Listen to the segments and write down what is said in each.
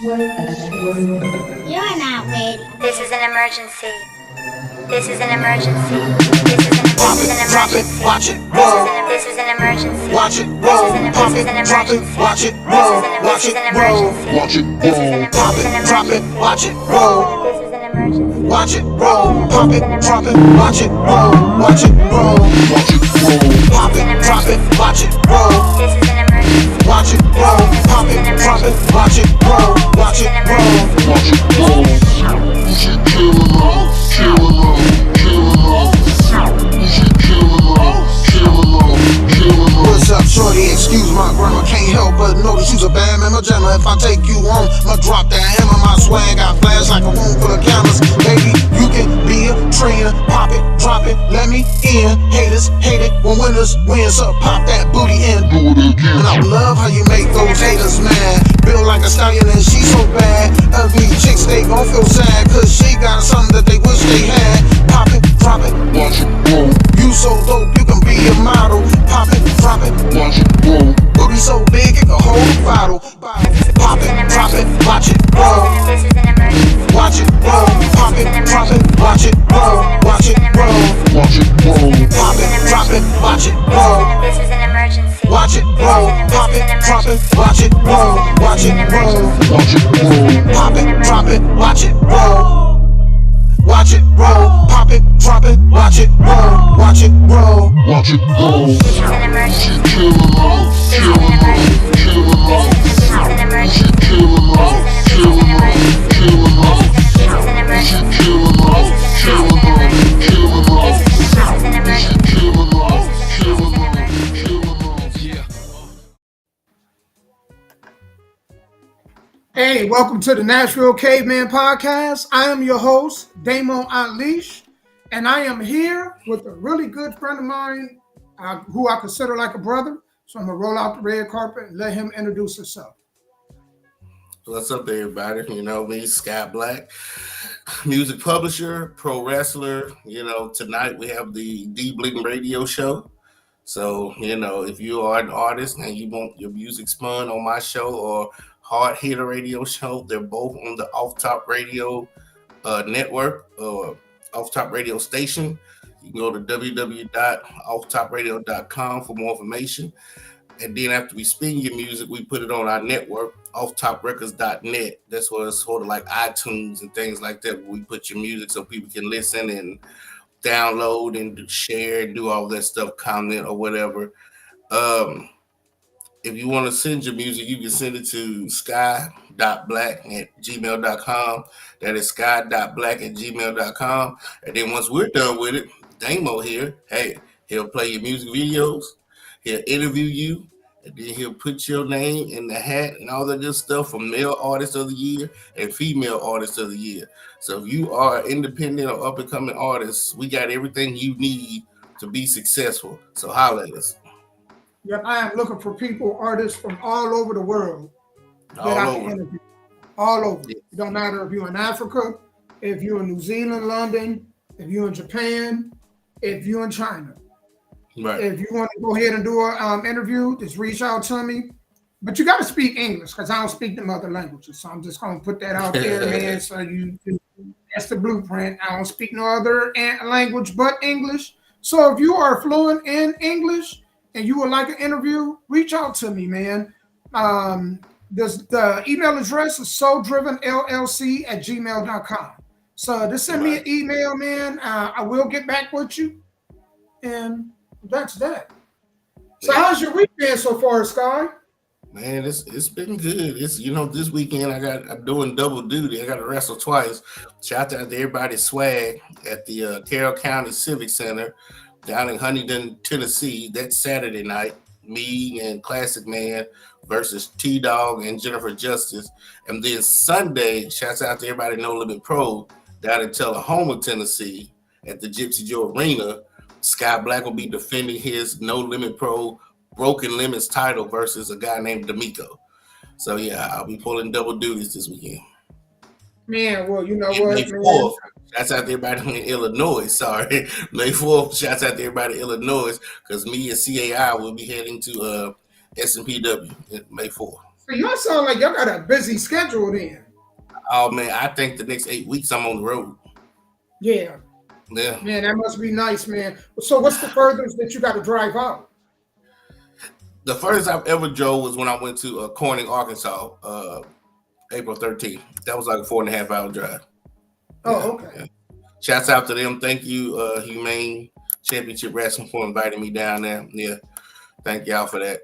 You're not ready. This is an emergency. This is an emergency. This is an emergency. Watch it roll. This is an emergency. Watch it roll. Pop it, drop it. Watch it roll. Watch it roll. Watch it roll. Pop it, drop it. Watch it roll. This is an emergency. Watch it roll. Pop it, drop it. Watch it roll. Watch it roll. Watch it roll. Pop it, drop it. Watch it roll. This is an emergency. Watch it roll. Pop it, drop it. Watch it roll. Watch it roll. Watch it roll. You should kill them all. Kill them all. Kill them all. You should kill them all. Kill them all. Kill them all. What's up, shorty? Excuse my grammar. Can't help but notice you's a bad man. Gemma. If I take you home, I'ma drop that hammer. My swag got flash like a room full of cameras. Baby, you can be a trainer. Pop it, drop it, let me in. Haters hate it when winners win. So pop that booty in. Do it again. And I love how you make those haters mad. Built like a stallion and she so bad. Ugly chicks, they gon' feel sad. Cause she got something that they wish they had. Pop it, drop it, watch it roll. You so dope, you can be a model. Pop it, drop it, watch it roll. Booty so big, it can hold a bottle. Pop it, drop it, watch it roll. This is an emergency. Watch it roll. Pop it, drop it, watch it roll. Watch it roll. Watch it roll. Pop it, drop it, watch it roll. This is an emergency. Watch it roll. Pop it, drop it, watch it roll. Watch it roll. Watch it roll. Pop it, drop it, watch it roll. Watch it roll. Pop it, drop it, watch it roll. Watch it roll. Watch it roll. This is an emergency. Kill them all. Kill them all. Kill them all. This is an emergency. Kill them all. Kill them all. Kill them all. This is an emergency. Kill them all. Kill them all. Kill them all. This is an emergency. Kill them all. Kill them all. Kill them all. Yeah. Hey, welcome to the Nashville Cavemen podcast. I am your host, Damon Unleash, and I am here with a really good friend of mine who I consider like a brother. So I'm going to roll out the red carpet and let him introduce himself. What's up, everybody? You know me, Sky Black, music publisher, pro wrestler. You know, tonight we have the D-Bling radio show. So, you know, if you are an artist and you want your music spun on my show or Hard Hitter radio show, they're both on the Off Top Radio network or Off Top Radio station. You can go to www.offtopradio.com for more information. And then after we spin your music, we put it on our network, offtoprecords.net. That's where it's sort of like iTunes and things like that, where we put your music so people can listen and download and share and do all that stuff, comment or whatever. If you want to send your music, you can send it to sky.black@gmail.com. That is sky.black@gmail.com. And then once we're done with it, Damo here, hey, he'll play your music videos, he'll interview you, and then he'll put your name in the hat and all that good stuff for male artist of the year and female artist of the year. So if you are an independent or up-and-coming artist, we got everything you need to be successful. So holler at us. Yep, I am looking for people, artists from all over the world that I can interview. All over. Yeah. It don't matter if you're in Africa, if you're in New Zealand, London, if you're in Japan, if you're in China. Right. If you want to go ahead and do an interview, just reach out to me. But you got to speak English because I don't speak them other languages. So I'm just going to put that out there, man. So that's the blueprint. I don't speak no other language but English. So if you are fluent in English and you would like an interview, reach out to me, man. The email address is souldrivenllc@gmail.com. So just send me an email, man. I will get back with you. And that's that. So how's your week been so far, Sky? Man, it's been good. It's, you know, this weekend I'm doing double duty. I got to wrestle twice. Shout out to everybody swag at the Carroll County Civic Center down in Huntington, Tennessee. That's Saturday night. Me and Classic Man versus T-Dog and Jennifer Justice. And then Sunday, shouts out to everybody No Limit Pro down in Tullahoma, Tennessee at the Gypsy Joe Arena. Sky Black will be defending his No Limit Pro Broken Limits title versus a guy named D'Amico. So yeah, I'll be pulling double duties this weekend. Man, well, you know And what? May 4th, shouts out to everybody in Illinois. Sorry, May 4th, shouts out to everybody in Illinois because me and CAI will be heading to SMPW May 4th. Y'all sound like y'all got a busy schedule then. Oh man, I think the next 8 weeks I'm on the road. Yeah. Yeah. Man, that must be nice, man. So what's the furthest that you got to drive out? The furthest I've ever drove was when I went to Corning, Arkansas, April 13th. That was like a 4.5 hour drive. Oh, okay. Yeah. Shouts out to them. Thank you, Humane Championship Wrestling, for inviting me down there. Yeah. Thank y'all for that.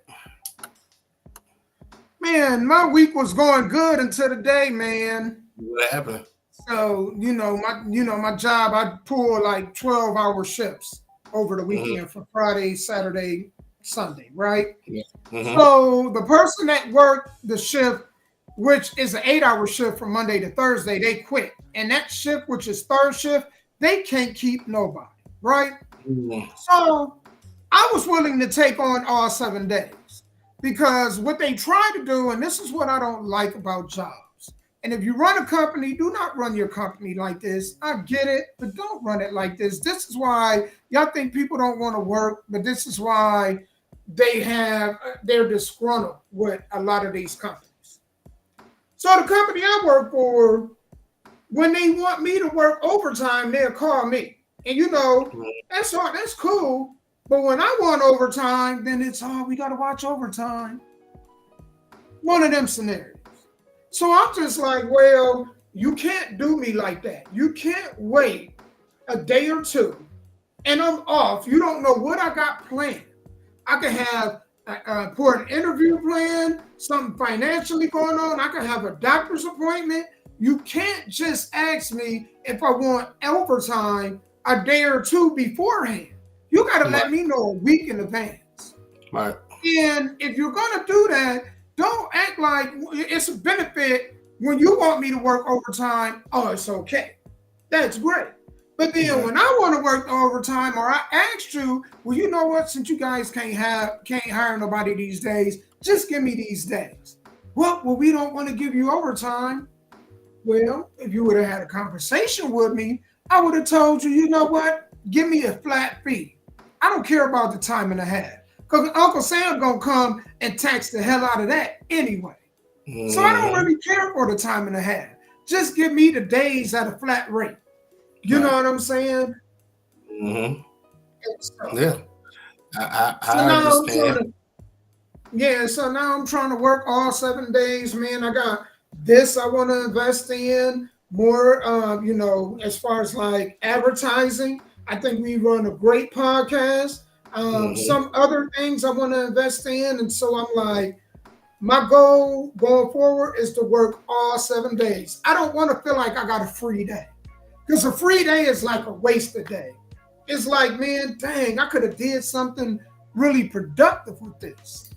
Man, my week was going good until today, man. What happened? So, my job, I pull like 12-hour shifts over the weekend for Friday, Saturday, Sunday, right? Yeah. So the person that worked the shift, which is an 8-hour shift from Monday to Thursday, they quit. And that shift, which is third shift, they can't keep nobody, right? So I was willing to take on all 7 days because what they try to do, and this is what I don't like about jobs. And if you run a company, do not run your company like this. I get it, but don't run it like this. This is why y'all think people don't want to work, but this is why they're disgruntled with a lot of these companies. So the company I work for, when they want me to work overtime, they'll call me. And that's cool. But when I want overtime, then it's, we got to watch overtime. One of them scenarios. So I'm just like, well, you can't do me like that. You can't wait a day or two and I'm off. You don't know what I got planned. I could have for an interview plan, something financially going on. I could have a doctor's appointment. You can't just ask me if I want overtime a day or two beforehand. You got to let me know a week in advance. Right. And if you're going to do that, don't act like it's a benefit when you want me to work overtime. Oh, it's okay. That's great. But then when I want to work overtime, or I asked you, well, you know what? Since you guys can't hire nobody these days, just give me these days. Well, we don't want to give you overtime. Well, if you would have had a conversation with me, I would have told you, you know what? Give me a flat fee. I don't care about the time and a half. Because Uncle Sam gonna come and tax the hell out of that anyway. So I don't really care for the time and a half. Just give me the days at a flat rate. You know what I'm saying? Yeah. I understand. So now I'm trying to work all 7 days, man. I got this I want to invest in more, as far as like advertising. I think we run a great podcast. Some other things I want to invest in. And so I'm like, my goal going forward is to work all 7 days. I don't want to feel like I got a free day, because a free day is like a wasted day. It's like, man, dang, I could have did something really productive with this,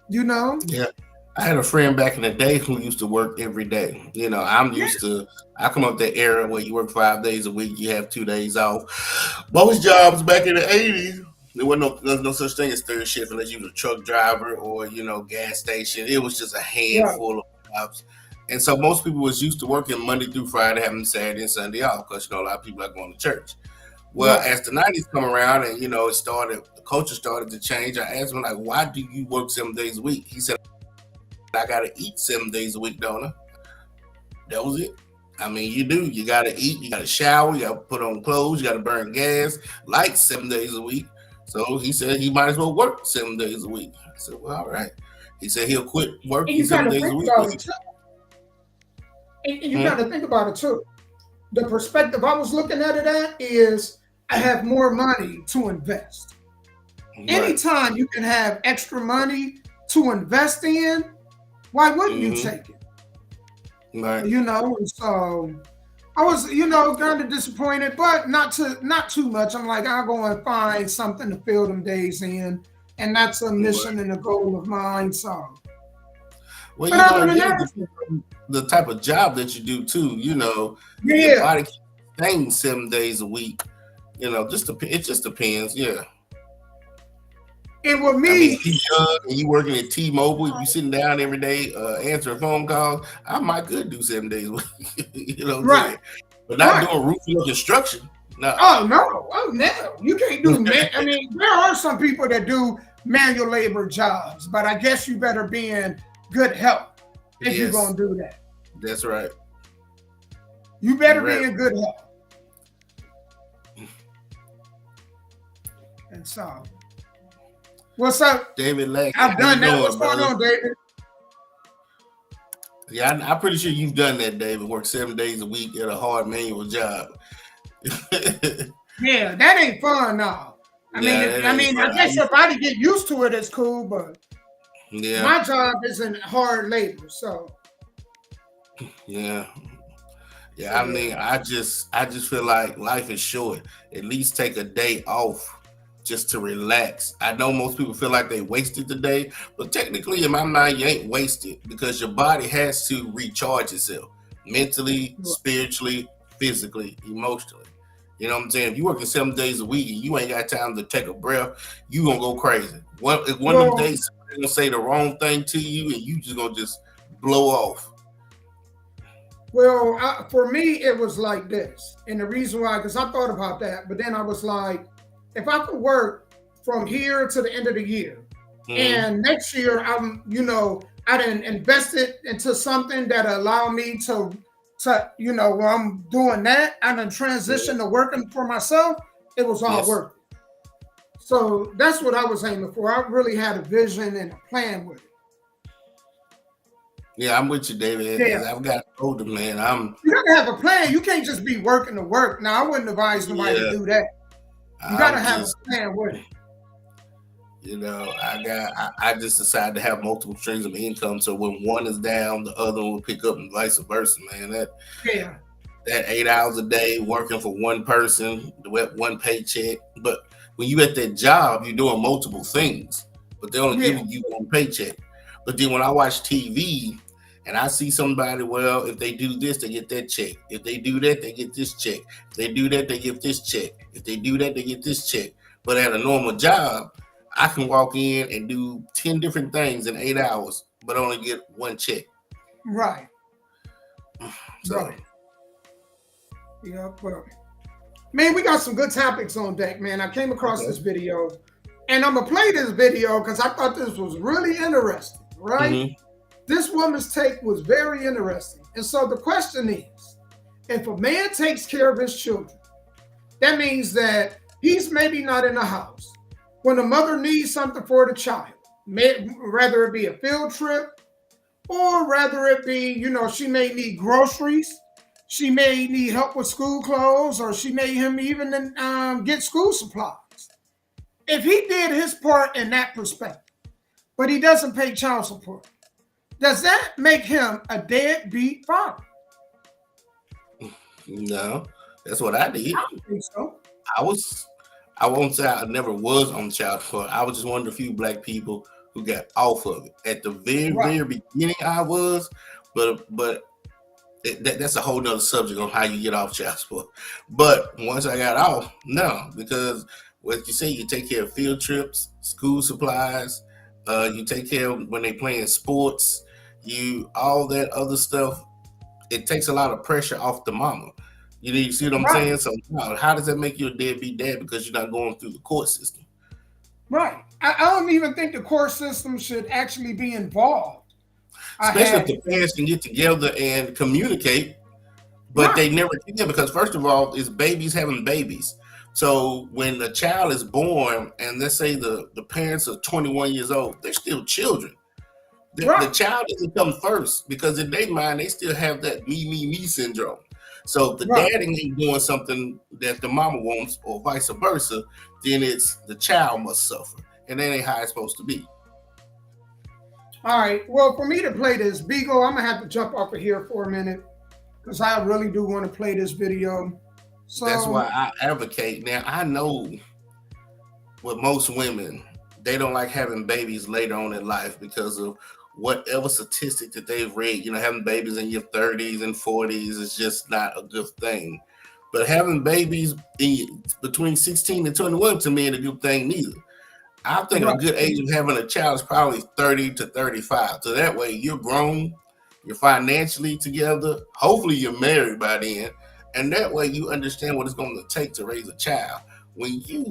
Yeah. I had a friend back in the day who used to work every day. I'm used to, I come up that era where you work 5 days a week, you have 2 days off. Most jobs back in the 80s, there wasn't no such thing as third shift unless you was a truck driver or, gas station. It was just a handful of jobs. And so most people was used to working Monday through Friday, having Saturday and Sunday off, because, a lot of people are going to church. Well, as the 90s come around and, the culture started to change, I asked him, like, why do you work 7 days a week? He said, I got to eat 7 days a week, don't I? That was it. I mean, you do. You got to eat. You got to shower. You got to put on clothes. You got to burn gas, like 7 days a week. So he said he might as well work 7 days a week. I said, well, all right. He said he'll quit working 7 days a week. And you got to think about it, too. The perspective I was looking at it at is I have more money to invest. Right. Anytime you can have extra money to invest in, why wouldn't you take it? Right. And so I was, kind of disappointed, but not too much. I'm like, I'll go and find something to fill them days in. And that's a mission and a goal of mine. So, well, the type of job that you do too, your body staying 7 days a week, it just depends. Yeah. And with me, you young and you working at T-Mobile, you sitting down every day answering phone calls, I might could do 7 days a week, right? But not doing roofing construction. No. Oh no, you can't do. There are some people that do manual labor jobs, but I guess you better be in good health if you're Yes. gonna do that. That's right. You better Right. be in good health. And so, what's up? David Lack. I've how done you that. doing, What's going brother? on, David? Yeah, I'm pretty sure you've done that, David. Work 7 days a week at a hard manual job. Yeah, that ain't fun, no. I guess your body get used to it. It's cool, but Yeah, my job isn't hard labor, so yeah. Yeah, I mean, I just feel like life is short. At least take a day off just to relax. I know most people feel like they wasted the day, but technically in my mind, you ain't wasted because your body has to recharge itself mentally, spiritually, physically, emotionally. You know what I'm saying? If you working 7 days a week and you ain't got time to take a breath, you gonna go crazy. One of them days they're gonna say the wrong thing to you and you just gonna just blow off. Well, for me, it was like this. And the reason why, because I thought about that, but then I was like, if I could work from here to the end of the year, and next year I didn't invest it into something that allow me to when I'm doing that, I done transition to working for myself, it was all worth it. So that's what I was aiming for. I really had a vision and a plan with it. Yeah, I'm with you, David. Yeah. I've got older, man. You gotta have a plan. You can't just be working to work. Now, I wouldn't advise nobody to do that. You gotta have a plan with it. You know, I just decided to have multiple streams of income, so when one is down, the other one will pick up, and vice versa, man. That 8 hours a day working for one person, one paycheck. But when you at that job, you're doing multiple things, but they're only giving you one paycheck. But then when I watch TV and I see somebody, well, if they do this, they get that check. If they do that, they get this check. If they do that, they get this check. If they do that, they get this check. But at a normal job, I can walk in and do 10 different things in 8 hours, but only get one check. Right. So, right. Yeah, well, man, we got some good topics on deck, man. I came across this video, and I'm going to play this video because I thought this was really interesting, right? This woman's take was very interesting. And so the question is, if a man takes care of his children, that means that he's maybe not in the house. When the mother needs something for the child, rather it be a field trip, or rather it be, she may need groceries, she may need help with school clothes, or she may even get school supplies. If he did his part in that perspective, but he doesn't pay child support, does that make him a deadbeat father? No, that's what I did. I don't think so. I won't say I never was on child support. I was just one of the few black people who got off of it. At the very beginning, I was, but that's a whole nother subject on how you get off child support. But once I got off, no, because what you say, you take care of field trips, school supplies, you take care of when they playing sports, all that other stuff. It takes a lot of pressure off the mama. You see what I'm saying? So how does that make you a deadbeat dad because you're not going through the court system? Right. I don't even think the court system should actually be involved. Especially if the parents can get together and communicate, but they never can because first of all, it's babies having babies. So when the child is born and let's say the parents are 21 years old, they're still children. The child doesn't come first because in their mind, they still have that me syndrome. So if the daddy ain't doing something that the mama wants or vice versa, then it's the child must suffer. And that ain't how it's supposed to be. All right. Well, for me to play this, Beagle, I'm going to have to jump off of here for a minute because I really do want to play this video. So that's why I advocate. Now, I know with most women, they don't like having babies later on in life because of whatever statistic that they've read. Having babies in your 30s and 40s is just not a good thing. But having babies between 16 and 21 to me ain't a good thing neither. I think a good age of having a child is probably 30 to 35. So that way you're grown, you're financially together. Hopefully you're married by then. And that way you understand what it's going to take to raise a child. When you,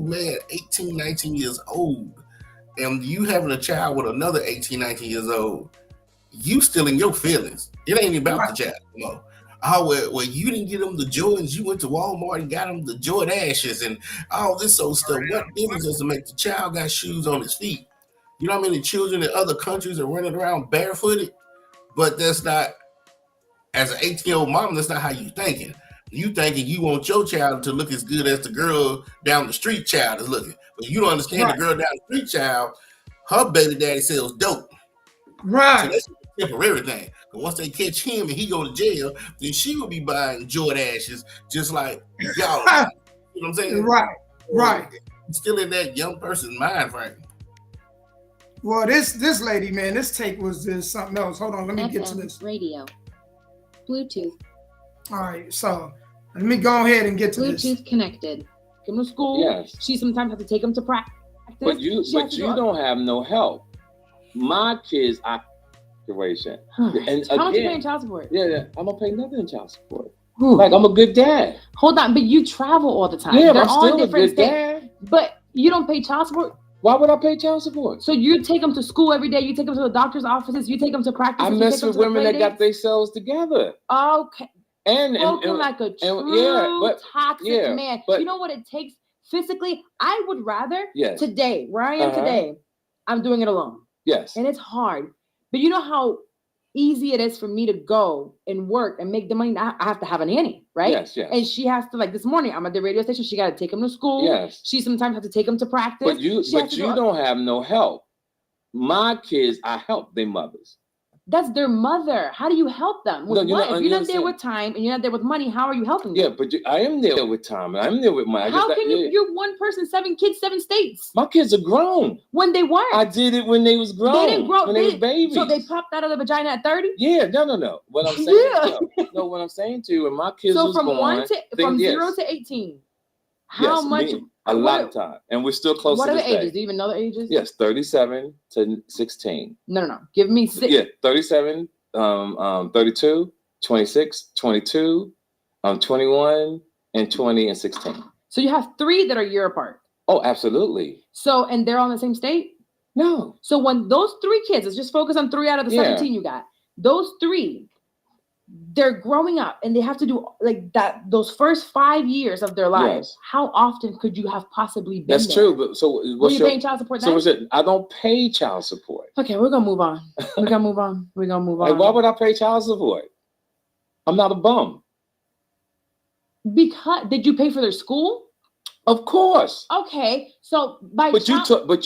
18, 19 years old, and you having a child with another 18, 19 years old, you still in your feelings. It ain't about the child. No. Oh, well, you didn't get them the Jordans. You went to Walmart and got them the Jordan Ashes and all this old stuff. What difference does it make? The child got shoes on his feet. You know how many children in other countries are running around barefooted? But that's not, as an 18-year-old mom, that's not how you thinking. You thinking you want your child to look as good as the girl down the street child is looking. But you don't understand the girl down the street child, her baby daddy sells dope. Right. So that's a temporary thing. But once they catch him and he go to jail, then she will be buying Jordan Ashes just like y'all. You know what I'm saying? Right. It's still in that young person's mind frame. Well, this lady, man, this tape was just something else. Hold on, let me get to this. Radio. Bluetooth. All right, so let me go ahead and get to this. Bluetooth connected. Take him to school. Yes. She sometimes has to take him to practice. But you don't have no help. My kids, situation. And how much you paying child support? Yeah, I'm gonna pay nothing in child support. Like I'm a good dad. Hold on, but you travel all the time. Yeah, they're but I'm all still a different good states. dad. But you don't pay child support. Why would I pay child support? So you take them to school every day. You take them to the doctor's offices. You take them to practice. I mess with women that got themselves together. Okay. And like a true toxic man. But you know what it takes physically? I would rather yes. today, where I am today, I'm doing it alone. Yes. And it's hard. But you know how easy it is for me to go and work and make the money. I have to have a nanny, right? Yes. And she has to, like this morning, I'm at the radio station. She got to take him to school. Yes. She sometimes has to take him to practice. But you don't have no help. My kids, I help their mothers. That's their mother. How do you help them? If you're not there with time and you're not there with money, how are you helping them? Yeah, but I am there with time. I'm there with money. How can you? You're one person, 7 kids, 7 states. My kids are grown. When they weren't. I did it when they was grown. They didn't grow. When they was babies. So they popped out of the vagina at 30? Yeah, no. What I'm saying, what I'm saying to you, when my kids was born, from 0 to 18. How much? A lot of time, and we're still close. What to are the this ages? day. Do you even know the ages? Yes, 37 to 16. No. Give me 6. Yeah, 37, 32, 26, 22, 21, and 20 and 16. So you have 3 that are a year apart. Oh, absolutely. So, and they're all in the same state? No. So when those 3 kids, let's just focus on 3 out of the 17 you got. Those 3, they're growing up and they have to do like that. Those first 5 years of their lives. Yes. How often could you have possibly been That's there? true. But so were you paying child support? So I don't pay child support. Okay, we're gonna move on. We're gonna move on. Like, why would I pay child support? I'm not a bum. Because did you pay for their school? Of course. Okay, so but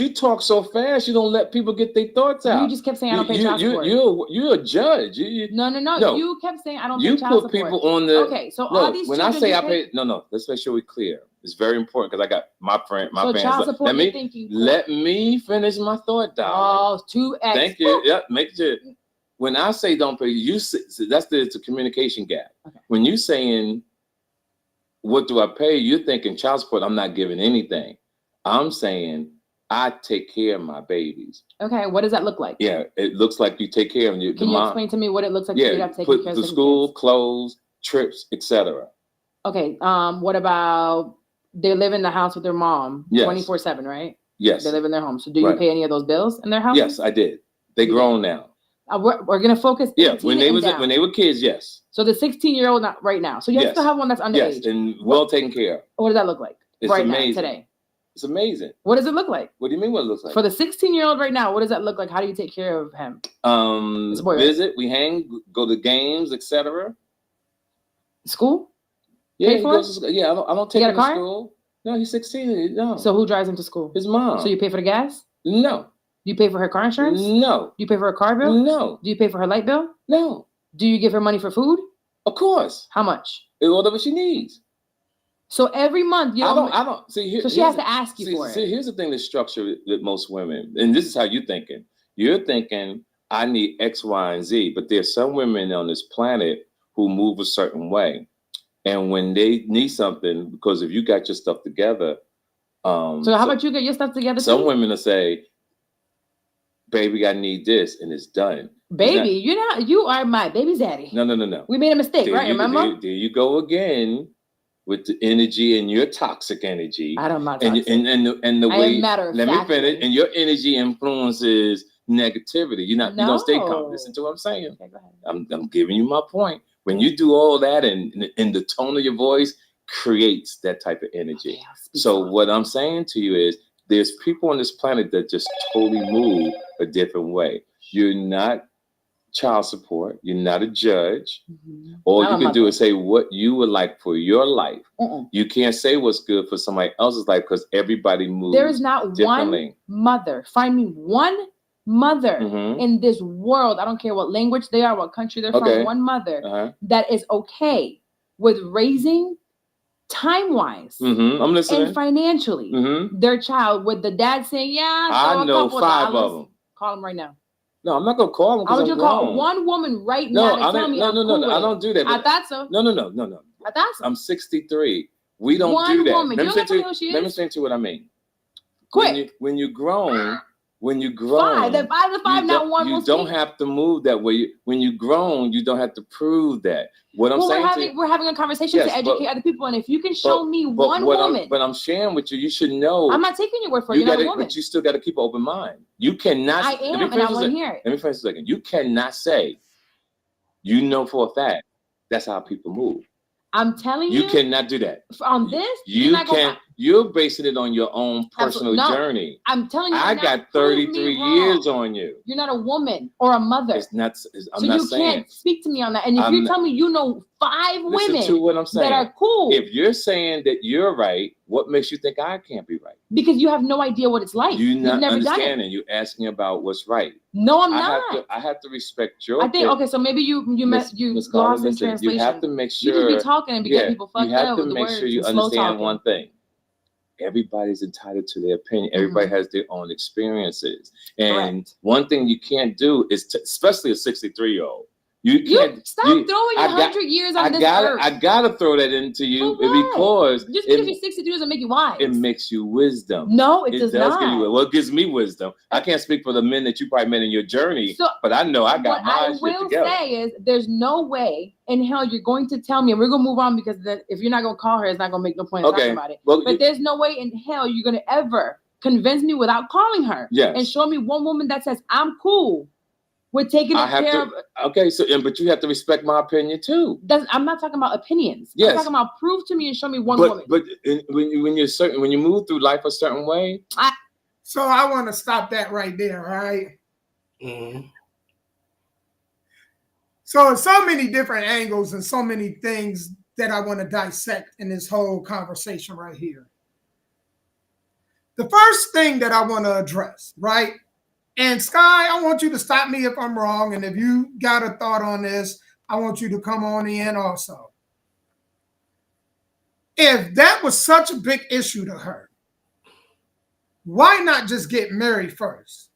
you talk so fast, you don't let people get their thoughts out. You just kept saying I don't pay child support. You're a judge. No. You kept saying I don't pay child support. You put people on the. Okay, so all these. When I say I pay, no. Let's make sure we're clear. It's very important because I got my fans. Child support. Let me finish my thought, darling. Oh, 2x. Thank you. Yeah, make sure. When I say don't pay, it's a communication gap. Okay. When you saying, what do I pay? You're thinking child support. I'm not giving anything. I'm saying I take care of my babies. Okay, what does that look like? Yeah, it looks like you take care of them. Can you explain to me what it looks like? Yeah, you have to take put care the of school, clothes, trips, etc. Okay. What about they live in the house with their mom 24/7, right? Yes. They live in their home. So do you pay any of those bills in their house? Yes, I did. They grown now. We're gonna focus. Yeah, when they were kids, yes. So the 16-year-old not right now. So you still have one that's underage. Yes, and well taken care of. What does that look like? It's right amazing. now, today. It's amazing. What does it look like? What do you mean what it looks like? For the 16-year-old right now, what does that look like? How do you take care of him? Visit, we hang, go to games, etc. School? Yeah, he goes to school. Yeah, I don't take him to school. No, he's 16. No. So who drives him to school? His mom. So you pay for the gas? No. Do you pay for her car insurance? No. Do you pay for her car bill? No. Do you pay for her light bill? No. Do you give her money for food? Of course. How much? Whatever she needs. So every month you don't. I don't see. So she has to ask you for it. See, here's the thing: the structure with most women, and this is how you're thinking. You're thinking, I need X, Y, and Z, but there's some women on this planet who move a certain way, and when they need something, because if you got your stuff together, so how about you get your stuff together? Some women will say, "Baby, I need this," and it's done. Baby, you are my baby daddy. No. We made a mistake, right? Remember? There you go again with the energy and your toxic energy. I don't know. And the way. Matter of Let fact, me finish. And your energy influences negativity. You don't stay calm. Listen to what I'm saying. Okay, go ahead. I'm giving you my point. When you do all that and the tone of your voice creates that type of energy. Okay, so what I'm saying to you is there's people on this planet that just totally move a different way. You're not child support. You're not a judge. All you can do is say what you would like for your life. You can't say what's good for somebody else's life because everybody moves. There is not one mother. Find me one mother in this world. I don't care what language they are, what country they're from. One mother that is okay with raising time-wise I'm listening. and financially their child with the dad saying, "Yeah, I know 5 of them. Call them right now." No, I'm not gonna call them. I want you to call one woman right now to tell me. No, I don't do that. I thought so. No. I thought so. I'm 63. We don't one do that. Woman. Let me explain to you what I mean. Quick. When you grown, five to five, not one. You don't have to move that way. When you grown, you don't have to prove that. What I'm saying, we're having a conversation to educate other people, and if you can show me one woman, but I'm sharing with you, you should know. I'm not taking your word for it. You're not a woman. But you still got to keep an open mind. You cannot. I am, and I want to hear it. Let me finish a second. You cannot say, you know for a fact, that's how people move. I'm telling you, you cannot do that. On this, you're basing it on your own personal journey. I'm telling you, I got 33 years on you. You're not a woman or a mother. I'm not saying. You can't speak to me on that. And if you tell me you know 5 women to what I'm saying. that are cool. If you're saying that you're right, what makes you think I can't be right? Because you have no idea what it's like. You've never understanding. Done it. You're asking about what's right. No, I'm not. I have to respect your. I think okay, so maybe you lost in translation. You have to make sure. You just be talking and get people fucked up with the words. You have to make sure you understand one thing. Everybody's entitled to their opinion. Everybody has their own experiences. And one thing you can't do is, especially a 63-year-old, you can't stop throwing 100 years on this earth. I gotta throw that into you because just because you're 62 doesn't make you wise. It makes you wisdom. No, it does not. It gives me wisdom. I can't speak for the men that you probably met in your journey, but I know I got my shit together. What I will say is, there's no way in hell you're going to tell me, and we're gonna move on because if you're not gonna call her, it's not gonna make no point talking about it. But there's no way in hell you're gonna ever convince me without calling her and show me one woman that says I'm cool. We're taking care of. Okay, but you have to respect my opinion too. I'm not talking about opinions. Yes. I'm talking about prove to me and show me one woman. But when you move through life a certain way. So I want to stop that right there, right? Mm-hmm. So many different angles and so many things that I want to dissect in this whole conversation right here. The first thing that I want to address, right? And Sky, I want you to stop me if I'm wrong. And if you got a thought on this, I want you to come on in also. If that was such a big issue to her, why not just get married first?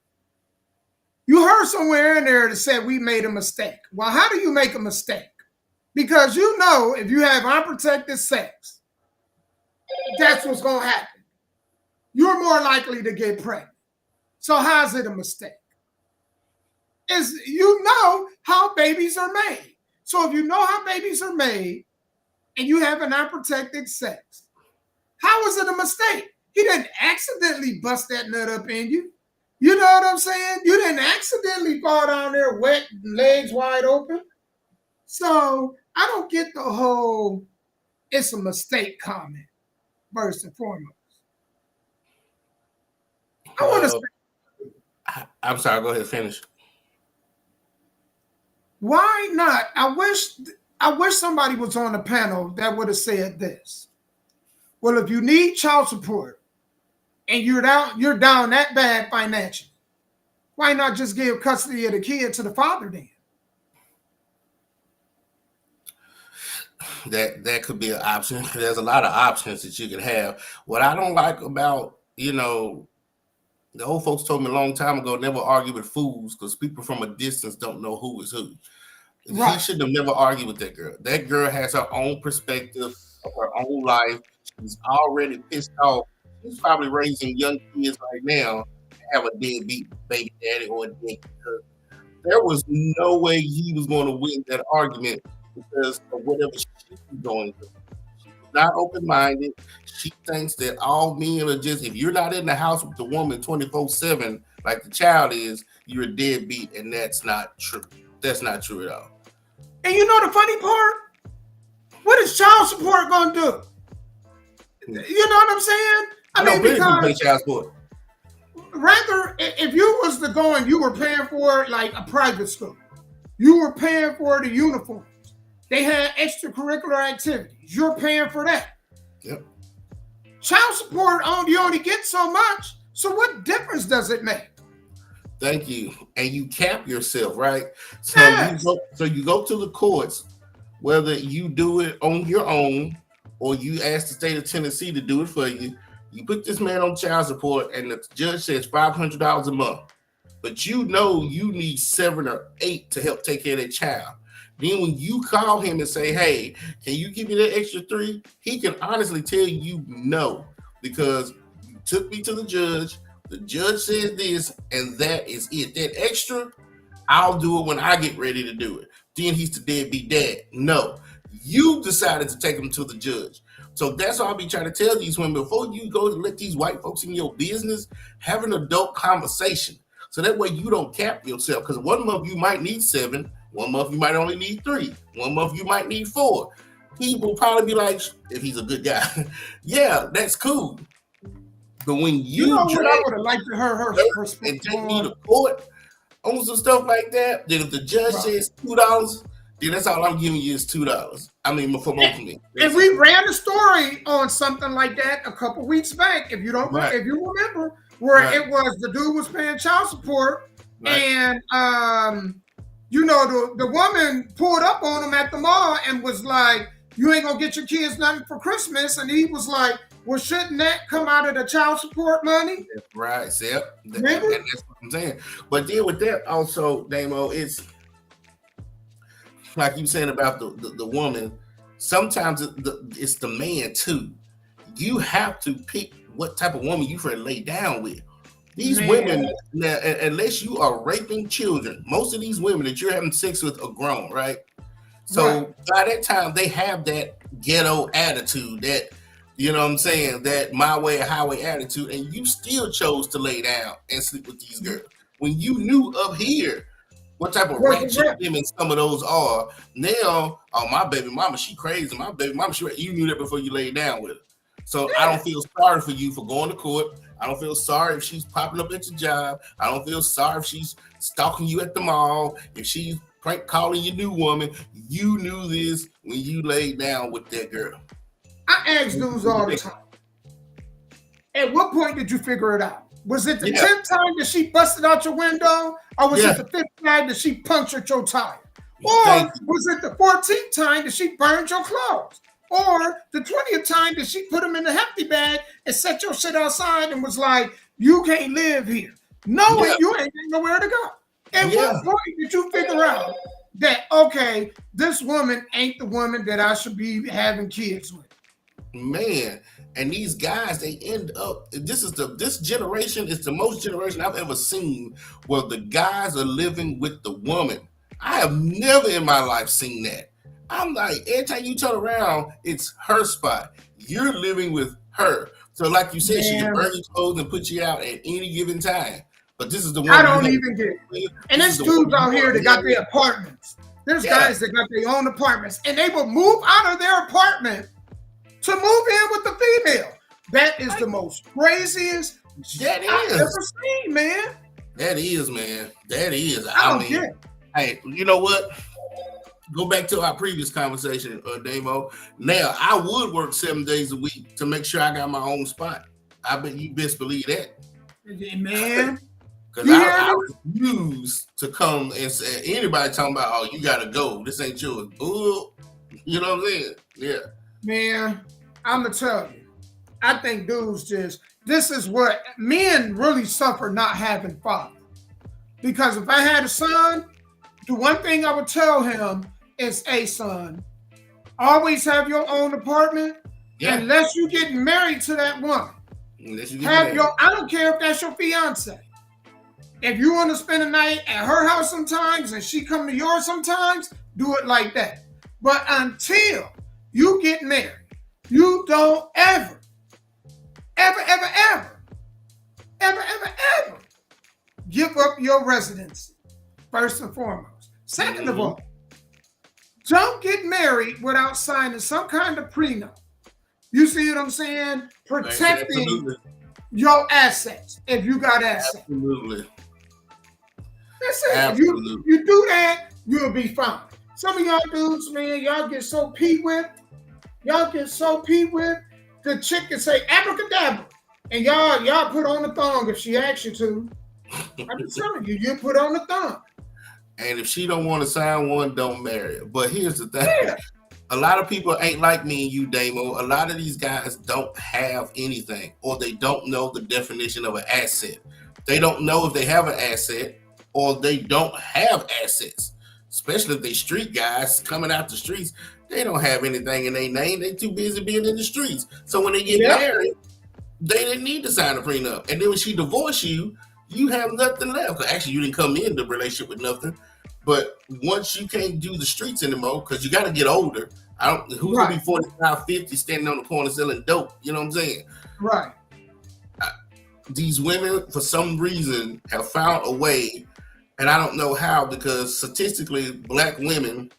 You heard somewhere in there that said we made a mistake. Well, how do you make a mistake? Because you know if you have unprotected sex, that's what's going to happen. You're more likely to get pregnant. So how's it a mistake? You know how babies are made. So if you know how babies are made and you have an unprotected sex, how is it a mistake? He didn't accidentally bust that nut up in you. You know what I'm saying? You didn't accidentally fall down there wet, legs wide open. So I don't get the whole it's a mistake comment, first and foremost. I want to say, I'm sorry, go ahead, finish. Why not? I wish somebody was on the panel that would have said this. Well, if you need child support and you're down that bad financially, why not just give custody of the kid to the father then? That could be an option. There's a lot of options that you could have. What I don't like about, the old folks told me a long time ago, never argue with fools because people from a distance don't know who is who. Right. He should have never argued with that girl. That girl has her own perspective of her own life. She's already pissed off. She's probably raising young kids right now to have a deadbeat baby daddy or a deadbeat cousin. There was no way he was going to win that argument because of whatever she was going through. Not open-minded. She thinks that all men are just, if you're not in the house with the woman 24/7 like the child is, you're a deadbeat, and that's not true. That's not true at all. And you know the funny part? What is child support gonna do? You know what I'm saying? I mean, because pay child support. Rather, if you was to go and you were paying for like a private school, you were paying for the uniforms. They had extracurricular activities. You're paying for that. Yep. Child support, you only get so much. So what difference does it make? Thank you. And you cap yourself, right? So Yes. you go to the courts, whether you do it on your own or you ask the state of Tennessee to do it for you. You put this man on child support, and the judge says $500 a month. But you know you need 7 or 8 to help take care of that child. Then when you call him and say, hey, can you give me that extra 3? He can honestly tell you no, because you took me to the judge says this, and that is it. That extra, I'll do it when I get ready to do it. Then he's the deadbeat dad. No, you decided to take him to the judge. So that's why I'll be trying to tell these women, before you go to let these white folks in your business, have an adult conversation. So that way you don't cap yourself. Because 1 month you might need 7, 1 month you might only need 3, 1 month you might need 4. People probably be like, if he's a good guy, yeah, that's cool. But when you know what I would have liked to hear her and take me to court on some stuff like that, then if the judge says $2, then that's all I'm giving you is $2. I mean, for both of me. And we ran a story on something like that a couple weeks back, if you remember, where it was the dude was paying child support, and you know, the woman pulled up on him at the mall and was like, "You ain't gonna get your kids nothing for Christmas," and he was like, well, shouldn't that come out of the child support money? Right, yep. That's what I'm saying. But then with that also, Damo, it's like you saying about the woman, sometimes it's the man too. You have to pick what type of woman you finna lay down with. These women, now, unless you are raping children, most of these women that you're having sex with are grown, right? So by that time, they have that ghetto attitude, that, you know what I'm saying, that my way or highway attitude, and you still chose to lay down and sleep with these girls. When you knew up here what type of ratchet women some of those are, now, oh, my baby mama, she crazy. My baby mama, you knew that before you laid down with her. So I don't feel sorry for you for going to court. I don't feel sorry if she's popping up at your job. I don't feel sorry if she's stalking you at the mall, if she's prank calling your new woman. You knew this when you laid down with that girl. I ask dudes all the time, at what point did you figure it out? Was it the 10th time that she busted out your window? Or was it the 5th time that she punctured your tire? Or was it the 14th time that she burned your clothes? Or the 20th time that she put them in the hefty bag and set your shit outside and was like, you can't live here, knowing you ain't nowhere to go? At what point did you figure out that, okay, this woman ain't the woman that I should be having kids with? Man, and these guys, they end up, this generation is the most generation I've ever seen where the guys are living with the woman. I have never in my life seen that. I'm like, every time you turn around, it's her spot. You're living with her. So like you said, she can burn your clothes and put you out at any given time. But this is the one I don't even get it. And there's dudes out here that got their apartments. There's guys that got their own apartments, and they will move out of their apartment to move in with the female. That is the most craziest I've ever seen, man. That is, man. That is. I don't get it. Hey, you know what? Go back to our previous conversation, Damo. Now, I would work 7 days a week to make sure I got my own spot. I bet you best believe that. Man. Because I refuse to come and say, anybody talking about, oh, you got to go. This ain't yours. Ooh, you know what I'm saying? Yeah. Man, I'm going to tell you. I think dudes this is what men really suffer not having fathers. Because if I had a son, the one thing I would tell him is, hey, son, always have your own apartment unless you get married to that woman. I don't care if that's your fiance. If you want to spend a night at her house sometimes and she come to yours sometimes, do it like that. But until you get married, you don't ever give up your residency, first and foremost. Second of all, don't get married without signing some kind of prenup. You see what I'm saying? Protecting your assets if you got assets. Absolutely. That's it. Absolutely. If you do that, you'll be fine. Some of y'all dudes, man, y'all get so pee-whipped. The chick can say abracadabra. And y'all put on the thong if she asks you to. I'm just telling you, you put on the thong. And if she don't want to sign one, don't marry her. But here's the thing. Yeah. A lot of people ain't like me and you, Damo. A lot of these guys don't have anything, or they don't know the definition of an asset. They don't know if they have an asset, or they don't have assets. Especially if they street guys coming out the streets, they don't have anything in their name. They too busy being in the streets. So when they get married, they didn't need to sign a prenup. And then when she divorced you, you have nothing left. Actually, you didn't come in the relationship with nothing. But once you can't do the streets anymore, because you got to get older. Who's going to be 45, 50 standing on the corner selling dope? You know what I'm saying? Right. These women, for some reason, have found a way, and I don't know how, because statistically, black women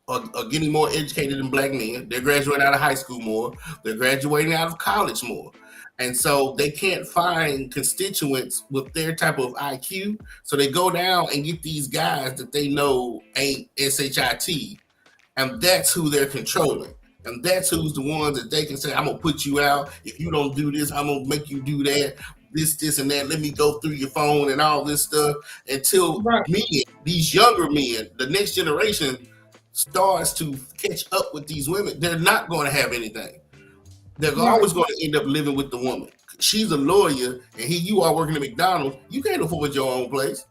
are getting more educated than black men. They're graduating out of high school more. They're graduating out of college more. And so they can't find constituents with their type of IQ. So they go down and get these guys that they know ain't SHIT. And that's who they're controlling. And that's who's the ones that they can say, I'm going to put you out. If you don't do this, I'm going to make you do that. This, and that. Let me go through your phone and all this stuff. Until men, these younger men, the next generation starts to catch up with these women. They're not going to have anything. They're always going to end up living with the woman. She's a lawyer, and you are working at McDonald's. You can't afford your own place.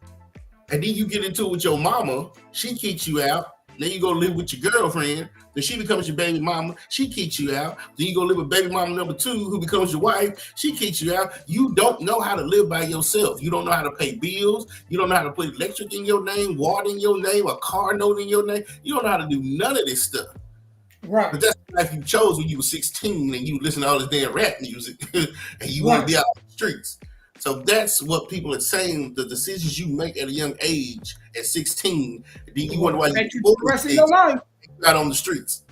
And then you get into it with your mama. She kicks you out. Then you go live with your girlfriend. Then she becomes your baby mama. She kicks you out. Then you go live with baby mama number 2, who becomes your wife. She kicks you out. You don't know how to live by yourself. You don't know how to pay bills. You don't know how to put electric in your name, water in your name, a car note in your name. You don't know how to do none of this stuff. Right. But that's the life you chose when you were 16 and you listen to all this damn rap music and you want to be out on the streets. So that's what people are saying, the decisions you make at a young age at 16, then you wonder why you're out on the streets.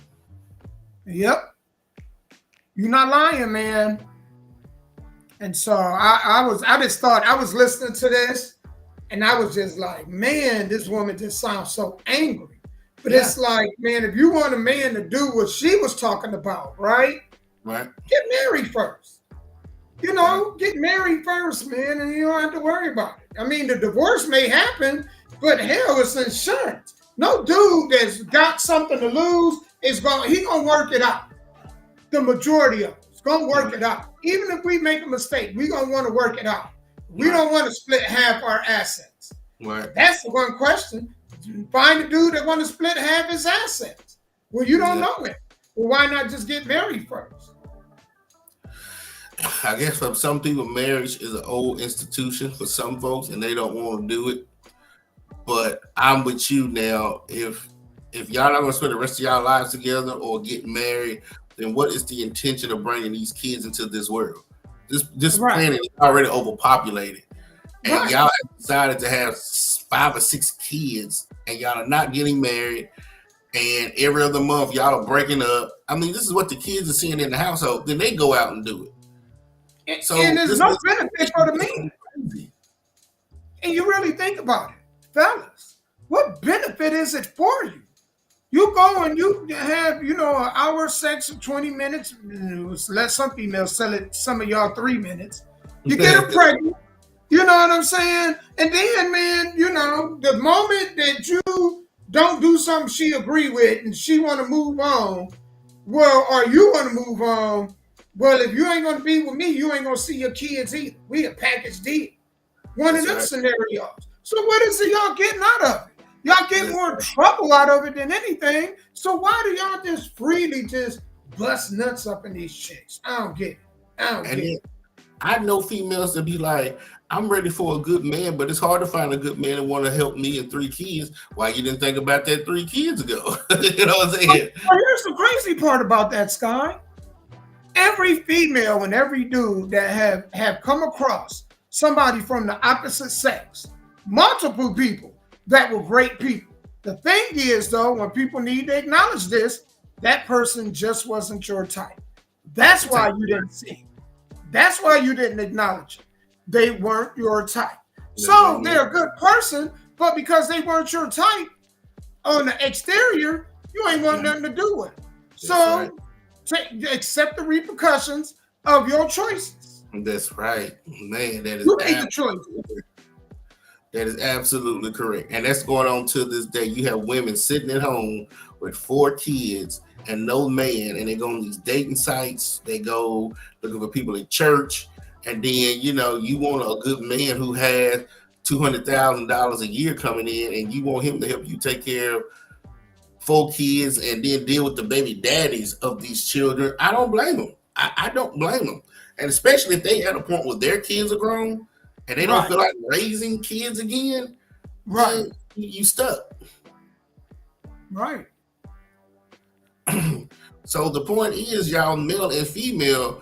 Yep. You're not lying, man. And so I was listening to this and I was just like, man, this woman just sounds so angry. But it's like, man, if you want a man to do what she was talking about, right? Right. Get married first. You know, get married first, man, and you don't have to worry about it. I mean, the divorce may happen, but hell, it's insurance. No dude that's got something to lose he gonna work it out. The majority of us gonna work it out. Even if we make a mistake, we gonna want to work it out. We don't want to split half our assets. Right. That's the one question. Find a dude that want to split half his assets. Well, you don't know it. Well, why not just get married first? I guess for some people, marriage is an old institution for some folks, and they don't want to do it. But I'm with you now. If y'all not going to spend the rest of y'all lives together or get married, then what is the intention of bringing these kids into this world? This planet is already overpopulated. And y'all have decided to have 5 or 6 kids, and y'all are not getting married. And every other month, y'all are breaking up. I mean, this is what the kids are seeing in the household. Then they go out and do it. And there's no benefit for the man. And you really think about it, fellas. What benefit is it for you? You go and you have, an hour sex of 20 minutes. Let some females sell it, some of y'all 3 minutes. You get her pregnant. You know what I'm saying? And then, man, the moment that you don't do something she agree with and she want to move on, or you want to move on, well, if you ain't going to be with me, you ain't going to see your kids either. We a package deal. One of them scenarios. So what is it y'all getting out of it? Y'all get more trouble out of it than anything. So why do y'all just freely just bust nuts up in these chicks? I don't get it. I know females that be like, I'm ready for a good man, but it's hard to find a good man that want to help me and 3 kids. Why you didn't think about that 3 kids ago? You know what I'm saying? Well, here's the crazy part about that, Sky. Every female and every dude that have come across somebody from the opposite sex, multiple people that were great people. The thing is, though, when people need to acknowledge this, that person just wasn't your type. That's why you didn't see it. That's why you didn't acknowledge it. They weren't your type. So they're a good person, but because they weren't your type on the exterior, you ain't want nothing to do with it. So accept the repercussions of your choices. That's right, man. That is you made the choice. That is absolutely correct, and that's going on to this day. You have women sitting at home with 4 kids and no man, and they go on these dating sites. They go looking for people in church, and then you want a good man who has $200,000 a year coming in, and you want him to help you take care of 4 kids and then deal with the baby daddies of these children. I don't blame them. I don't blame them. And especially if they at a point where their kids are grown and they don't feel like raising kids again, right? You stuck. Right. So the point is, y'all, male and female,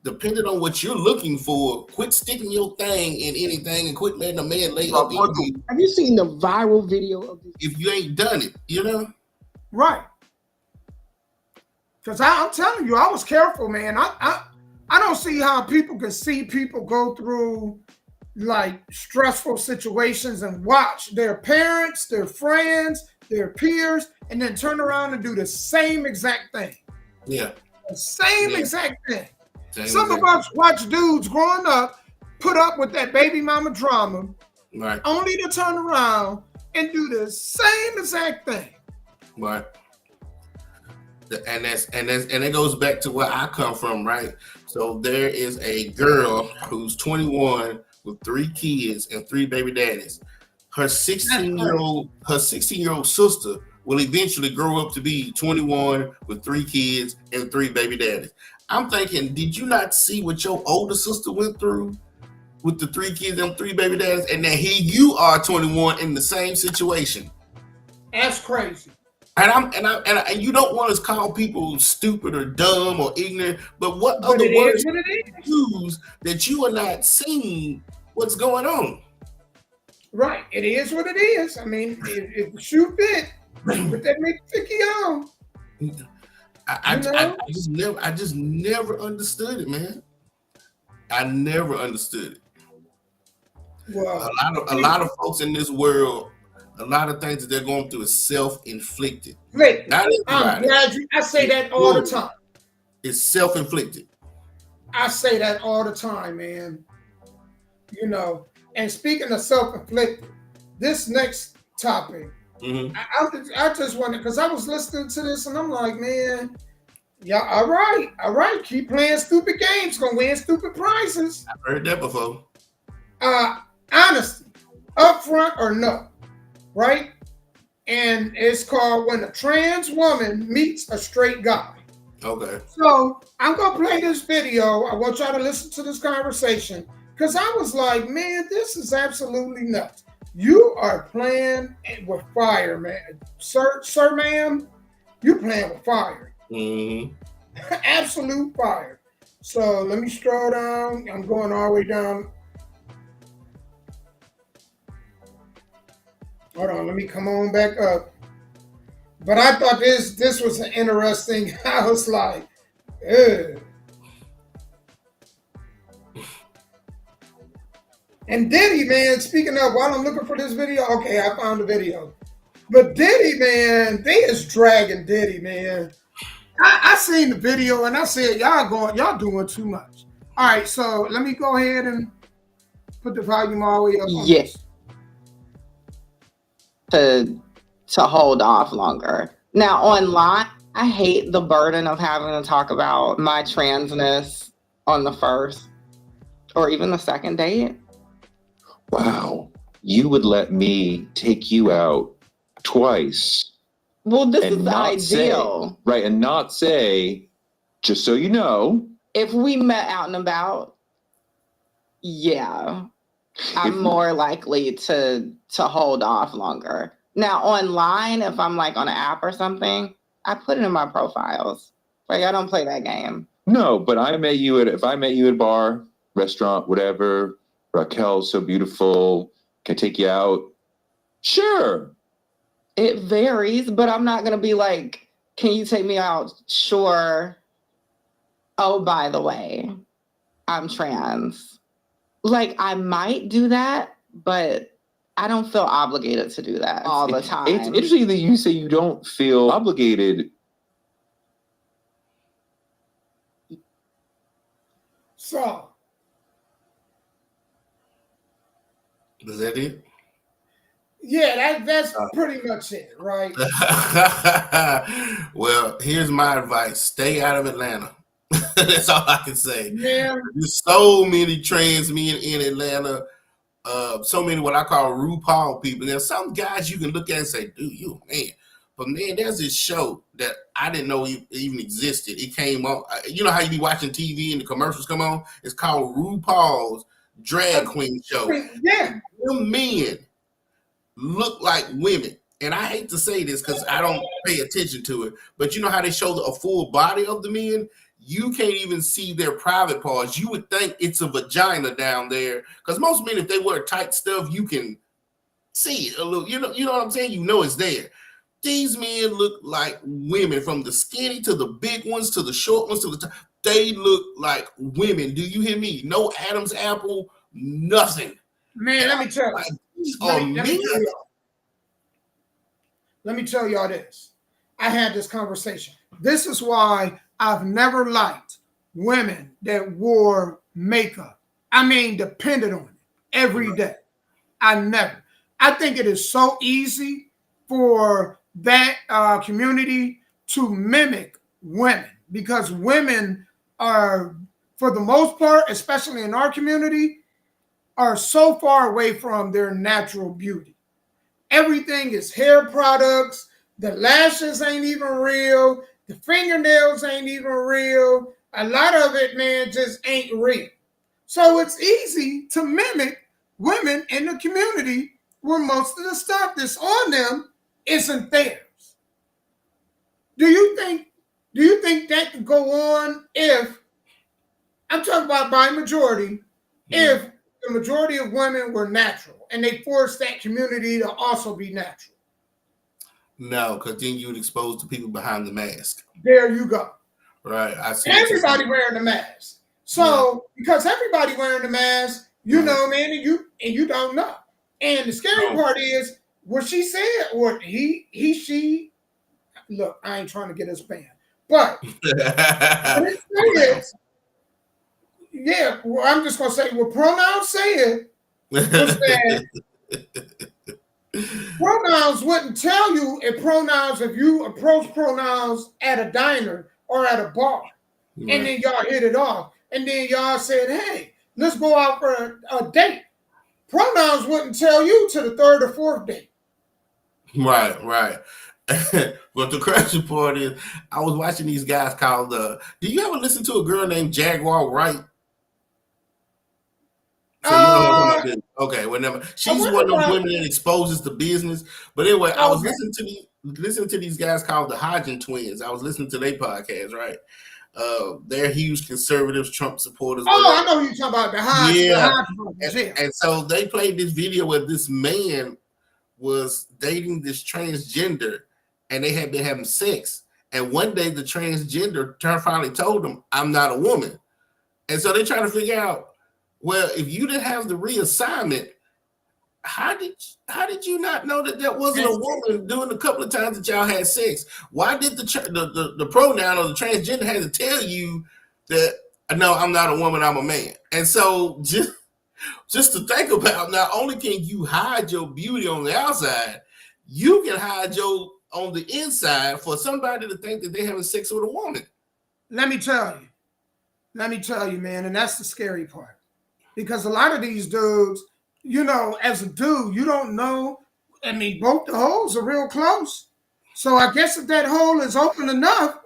depending on what you're looking for, quit sticking your thing in anything and quit letting a man lay up in you. Have you seen the viral video of this? If you ain't done it, Right. Because I'm telling you, I was careful, man. I don't see how people can see people go through like stressful situations and watch their parents, their friends, their peers, and then turn around and do the same exact thing. Yeah. The same exact thing. Some of us watch dudes growing up put up with that baby mama drama, right? Only to turn around and do the same exact thing. Right. And it goes back to where I come from, right? So there is a girl who's 21 with 3 kids and 3 baby daddies. Her 16-year-old sister will eventually grow up to be 21 with 3 kids and 3 baby daddies. I'm thinking, did you not see what your older sister went through with the 3 kids and 3 baby daddies? And then here you are 21 in the same situation. That's crazy. And you don't want to call people stupid or dumb or ignorant, but what other words use that you are not seeing what's going on? Right. It is what it is. I mean, if the shoe fit, but that makes it on. I just never understood it, man. I never understood it. Well, a lot of folks in this world, a lot of things that they're going through is self-inflicted. I'm glad I say that all the time. It's self-inflicted. I say that all the time, man. And speaking of self-inflicted, this next topic, I just wonder, because I was listening to this and I'm like, man, yeah, all right, keep playing stupid games, gonna win stupid prizes. I've heard that before. Honesty, upfront or no, right? And it's called When a Trans Woman Meets a Straight Guy. Okay. So I'm gonna play this video. I want y'all to listen to this conversation because I was like, man, this is absolutely nuts. You are playing with fire, man. Sir, ma'am, you're playing with fire. Mm-hmm. Absolute fire. So let me scroll down. I'm going all the way down. Hold on, let me come on back up. But I thought this was an interesting. I was like, ugh. And Diddy, man, speaking of, while I'm looking for this video, okay, I found the video. But Diddy, man, they is dragging Diddy, man. I seen the video and I said, y'all doing too much. All right, so let me go ahead and put the volume all the way up. Yes. To hold off longer. Now online, I hate the burden of having to talk about my transness on the first or even the second date. Wow, you would let me take you out twice. Well, this is the ideal. Right, and not say, just so you know. If we met out and about, yeah, I'm more likely to hold off longer. Now, online, if I'm like on an app or something, I put it in my profiles. Like, I don't play that game. No, but if I met you at a bar, restaurant, whatever, Raquel's so beautiful, can take you out. Sure. It varies, but I'm not gonna be like, can you take me out? Sure. Oh, by the way, I'm trans. Like, I might do that, but I don't feel obligated to do that all the time. It's interesting that you say you don't feel obligated. So, is that it? Yeah, that's pretty much it, right? Well, here's my advice: stay out of Atlanta. That's all I can say. Yeah. There's so many trans men in Atlanta. So many what I call RuPaul people. There's some guys you can look at and say, dude, you man. But man, there's this show that I didn't know even existed. It came on. You know how you be watching TV and the commercials come on? It's called RuPaul's Drag Queen Show. Yeah. Them men look like women. And I hate to say this because I don't pay attention to it. But you know how they show a full body of the men? You can't even see their private parts. You would think it's a vagina down there. Because most men, if they wear tight stuff, you can see it a little. You know what I'm saying? You know it's there. These men look like women, from the skinny to the big ones to the short ones to the top. They look like women. Do you hear me? No Adam's apple, nothing. Man, let me tell you. Let me tell y'all this. I had this conversation. This is why I've never liked women that wore makeup. I mean, depended on it every day. I never. I think it is so easy for that community to mimic women, because women are, for the most part, especially in our community, are so far away from their natural beauty. Everything is hair products. The lashes ain't even real. The fingernails ain't even real. A lot of it, man, just ain't real. So it's easy to mimic women in the community where most of the stuff that's on them isn't theirs. Do you think that could go on if, I'm talking about by majority, if the majority of women were natural and they forced that community to also be natural? No, because then you would expose the people behind the mask. There you go. Right. I see. Everybody wearing the mask. So because everybody wearing the mask, you know, man, and you don't know. And the scary part is what she said, or she. Look, I ain't trying to get us banned, but what it is, yeah. Well, I'm just gonna say what pronouns said was that pronouns wouldn't tell you if you approach pronouns at a diner or at a bar, and then y'all hit it off, and then y'all said, "Hey, let's go out for a date." Pronouns wouldn't tell you to the third or fourth date. Right. But the crazy part is, I was watching these guys called do you ever listen to a girl named Jaguar Wright? So you know okay, whenever she's one of those women that exposes the business. But anyway, I was listening to these guys called the Hodgin twins. I was listening to their podcast, right? They're huge conservatives, Trump supporters. I know who you're talking about, the Hodgin. Yeah. And so they played this video where this man was dating this transgender, and they had been having sex. And one day the transgender finally told him, "I'm not a woman." And so they're trying to figure out, well, if you didn't have the reassignment, how did you not know that wasn't a woman during the couple of times that y'all had sex? Why did the pronoun or the transgender had to tell you that, no, I'm not a woman, I'm a man? And so just to think about, not only can you hide your beauty on the outside, you can hide your on the inside for somebody to think that they're having sex with a woman. Let me tell you, man, and that's the scary part. Because a lot of these dudes, you know, as a dude, you don't know. I mean, both the holes are real close. So I guess if that hole is open enough,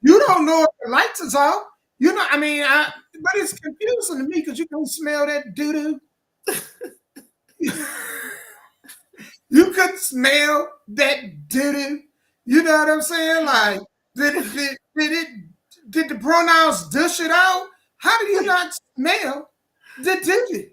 you don't know if the lights is off. You know, I mean, but it's confusing to me because you can smell that doo-doo. You could smell that doo-doo. You know what I'm saying? Like, did the pronouns dish it out? How do you not smell the doo-doo?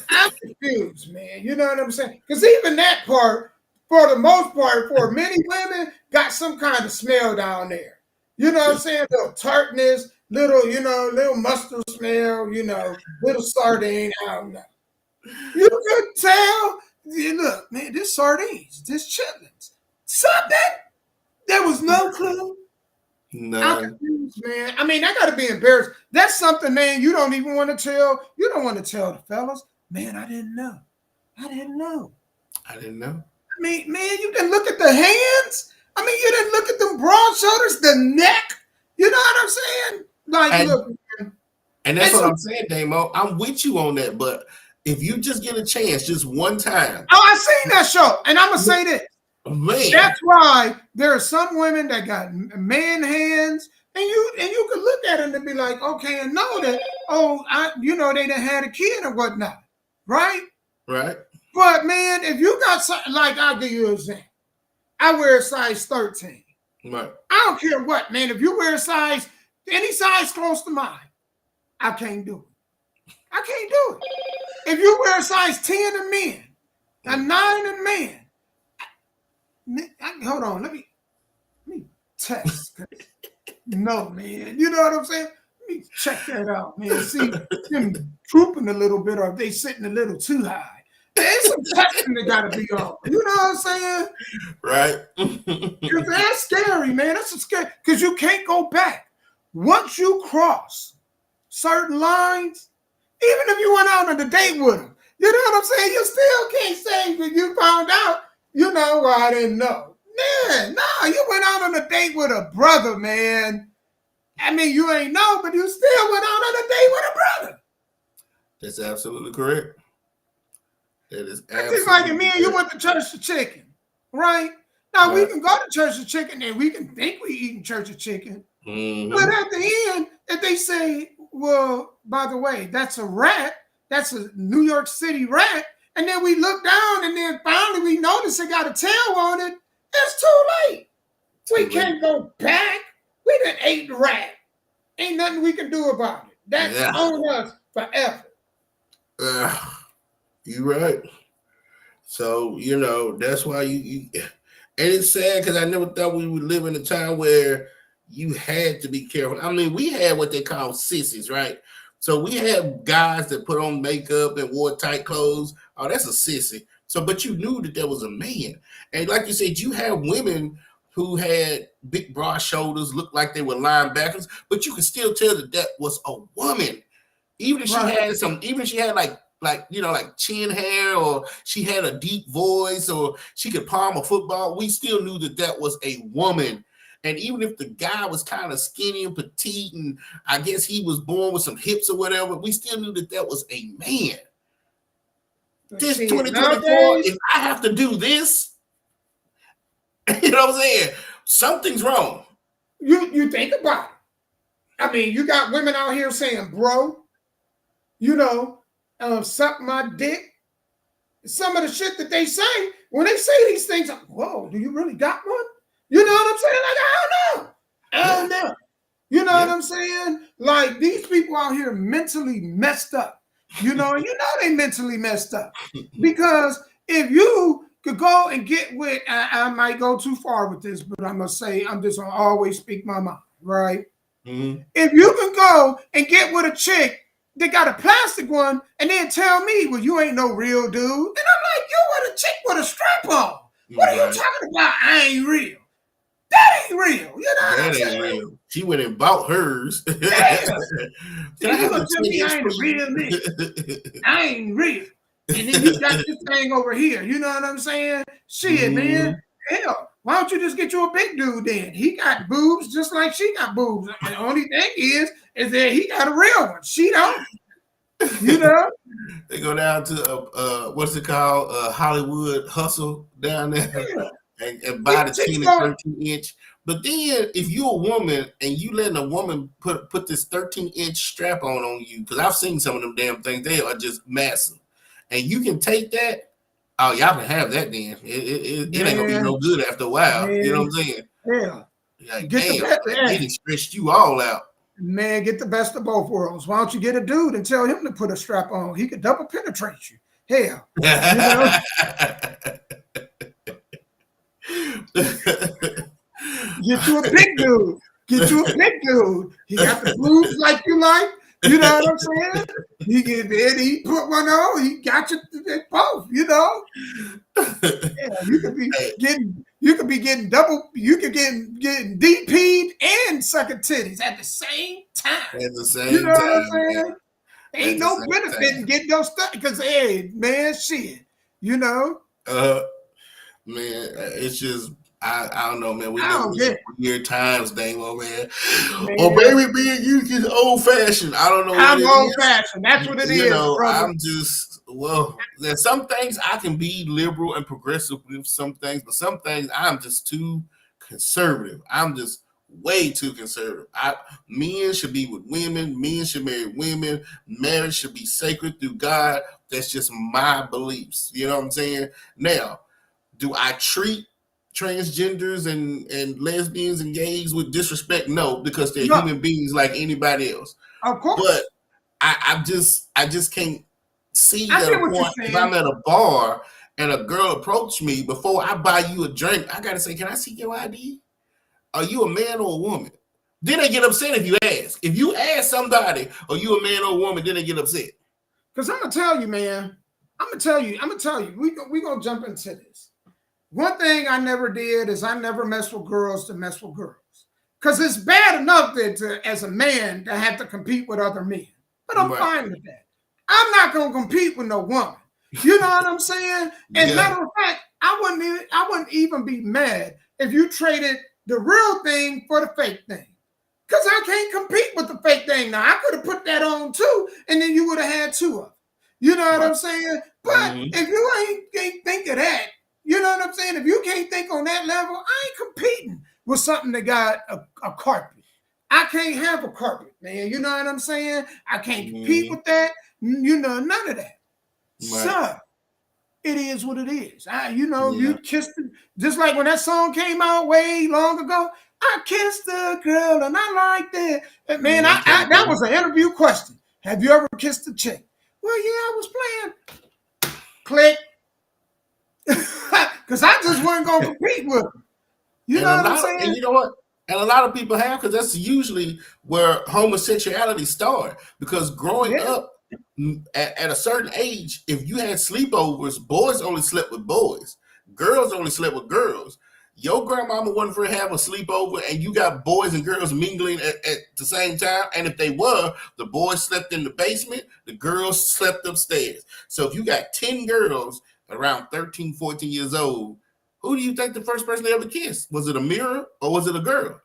I'm confused, man. You know what I'm saying? Because even that part, for the most part, for many women, got some kind of smell down there. You know what I'm saying? Little tartness, little mustard smell, little sardine. I don't know. You could tell. Look, man, this sardines, this chitlins, something. There was no clue. No. I'm confused, man. I mean, I gotta be embarrassed. That's something, man, you don't even want to tell. You don't want to tell the fellas. Man, I didn't know. I didn't know. I mean, man, you didn't look at the hands. I mean, you didn't look at them broad shoulders, the neck. You know what I'm saying? Like, look. And that's what I'm saying, Damo. I'm with you on that, but if you just get a chance, just one time. Oh, I seen that show, and I'm gonna say this. Man. That's why there are some women that got man hands, and you could look at them and be like, okay, and know that, they done had a kid or whatnot, right? Right. But man, if you got something like, I'll give you an example. I wear a size 13. Right. I don't care what, man. If you wear any size close to mine, I can't do it. I can't do it. If you wear a size 10 in men, a 9 in men, hold on, let me test. No, man. You know what I'm saying? Let me check that out, man. See them drooping a little bit, or if they sitting a little too high. There's some testing that gotta be on. You know what I'm saying? Right. Because that's scary, man. That's scary. Because you can't go back. Once you cross certain lines, even if you went out on a date with them, you know what I'm saying? You still can't say that you found out. Well, I didn't know. Man, no, you went out on a date with a brother, man. I mean, you ain't know, but you still went out on a date with a brother. That's absolutely correct. That is absolutely It's like me and you went to Church of Chicken, right? Now, we can go to Church of Chicken and we can think we eating Church of Chicken. Mm-hmm. But at the end, if they say, well, by the way, that's a rat, that's a New York City rat, and then we look down and then finally we notice it got a tail on it, it's too late. We can't go back. We done ate the rat. Ain't nothing we can do about it. That's on us forever. You're right. So, that's why you and it's sad because I never thought we would live in a time where you had to be careful. I mean, we had what they call sissies, right? So we had guys that put on makeup and wore tight clothes. Oh, that's a sissy. So, but you knew that there was a man. And like you said, you had women who had big broad shoulders, looked like they were linebackers, but you could still tell that was a woman. Even if she had like chin hair, or she had a deep voice, or she could palm a football, we still knew that was a woman. And even if the guy was kind of skinny and petite, and I guess he was born with some hips or whatever, we still knew that was a man. This 2024, if I have to do this, you know what I'm saying? Something's wrong. You think about it. I mean, you got women out here saying, bro, suck my dick. Some of the shit that they say, when they say these things, I'm, whoa, do you really got one? You know what I'm saying? Like, I don't know. You know what I'm saying? Like, these people out here mentally messed up. They mentally messed up. Because if you could go and get with, I might go too far with this, but I'm going to say, I'm just going to always speak my mind, right? Mm-hmm. If you can go and get with a chick that got a plastic one and then tell me, well, you ain't no real dude. And I'm like, you with a chick with a strap on. What are you talking about? I ain't real. That ain't real. You know what I'm saying? Real. She went and bought hers. You gonna tell me I ain't a real nigga. I ain't real. And then you got this thing over here. You know what I'm saying? Shit, man. Hell, why don't you just get you a big dude then? He got boobs just like she got boobs. And the only thing is that he got a real one. She don't. They go down to what's it called? Hollywood Hustle down there and buy the 10 and 13-inch. But then if you're a woman and you letting a woman put this 13-inch strap on you, because I've seen some of them damn things, they are just massive. And you can take that. Oh, y'all can have that then. It ain't gonna be no good after a while. Man. You know what I'm saying? Yeah. Like, damn, it stretched you all out. Man, get the best of both worlds. Why don't you get a dude and tell him to put a strap on? He could double penetrate you. Hell, you know. Get you a big dude. Get you a big dude. He got the boobs like you like. You know what I'm saying? He get there, he put one on. He got you both. You know. Yeah, you could be getting double. You could getting DP'd and sucking titties at the same time. At the same you know time, what I'm saying? man. Ain't no benefit in getting those stuff because hey, man, shit. You know. Man, it's just I don't know, man. We I live don't in weird times, Damo, man. Man. Oh, baby, being you is old fashioned. I don't know what I'm it old is. fashioned. That's what it You is, know, brother. I'm just there's some things I can be liberal and progressive with some things, but some things I'm just too conservative. I'm just way too conservative. Men should be with women, men should marry women, marriage should be sacred through God. That's just my beliefs. You know what I'm saying? Now, do I treat transgenders and lesbians and gays with disrespect? No, because they're human beings like anybody else. Of course. But I just can't see that a point. If I'm at a bar and a girl approach me, before I buy you a drink, I gotta say, can I see your ID? Are you a man or a woman? Then they get upset if you ask. If you ask somebody, are you a man or a woman, then they get upset. Because I'm gonna tell you, man. I'm gonna tell you. We gonna jump into this. One thing I never did is I never messed with girls to mess with girls. Because it's bad enough that as a man to have to compete with other men. But I'm fine with that. I'm not gonna compete with no woman. You know what I'm saying? And matter of fact, I wouldn't even be mad if you traded the real thing for the fake thing. Because I can't compete with the fake thing now. I could have put that on too, and then you would have had two of them. You know what I'm saying? But if you ain't think of that, you know what I'm saying? If you can't think on that level, I ain't competing with something that got a carpet. I can't have a carpet, man. You know what I'm saying? I can't compete with that. You know, none of that. So, it is what it is. You kissed it. Just like when that song came out way long ago, I kissed a girl and I liked it. And man, that was an interview question. Have you ever kissed a chick? Well, yeah, I was playing. Click. Because I just wasn't going to compete with them. You know what I'm saying? And you know what? And a lot of people have, because that's usually where homosexuality started. Because growing up at a certain age, if you had sleepovers, boys only slept with boys. Girls only slept with girls. Your grandmama wasn't for having a sleepover, and you got boys and girls mingling at the same time. And if they were, the boys slept in the basement, the girls slept upstairs. So if you got 10 girls around 13, 14 years old, who do you think the first person they ever kissed? Was it a mirror or was it a girl?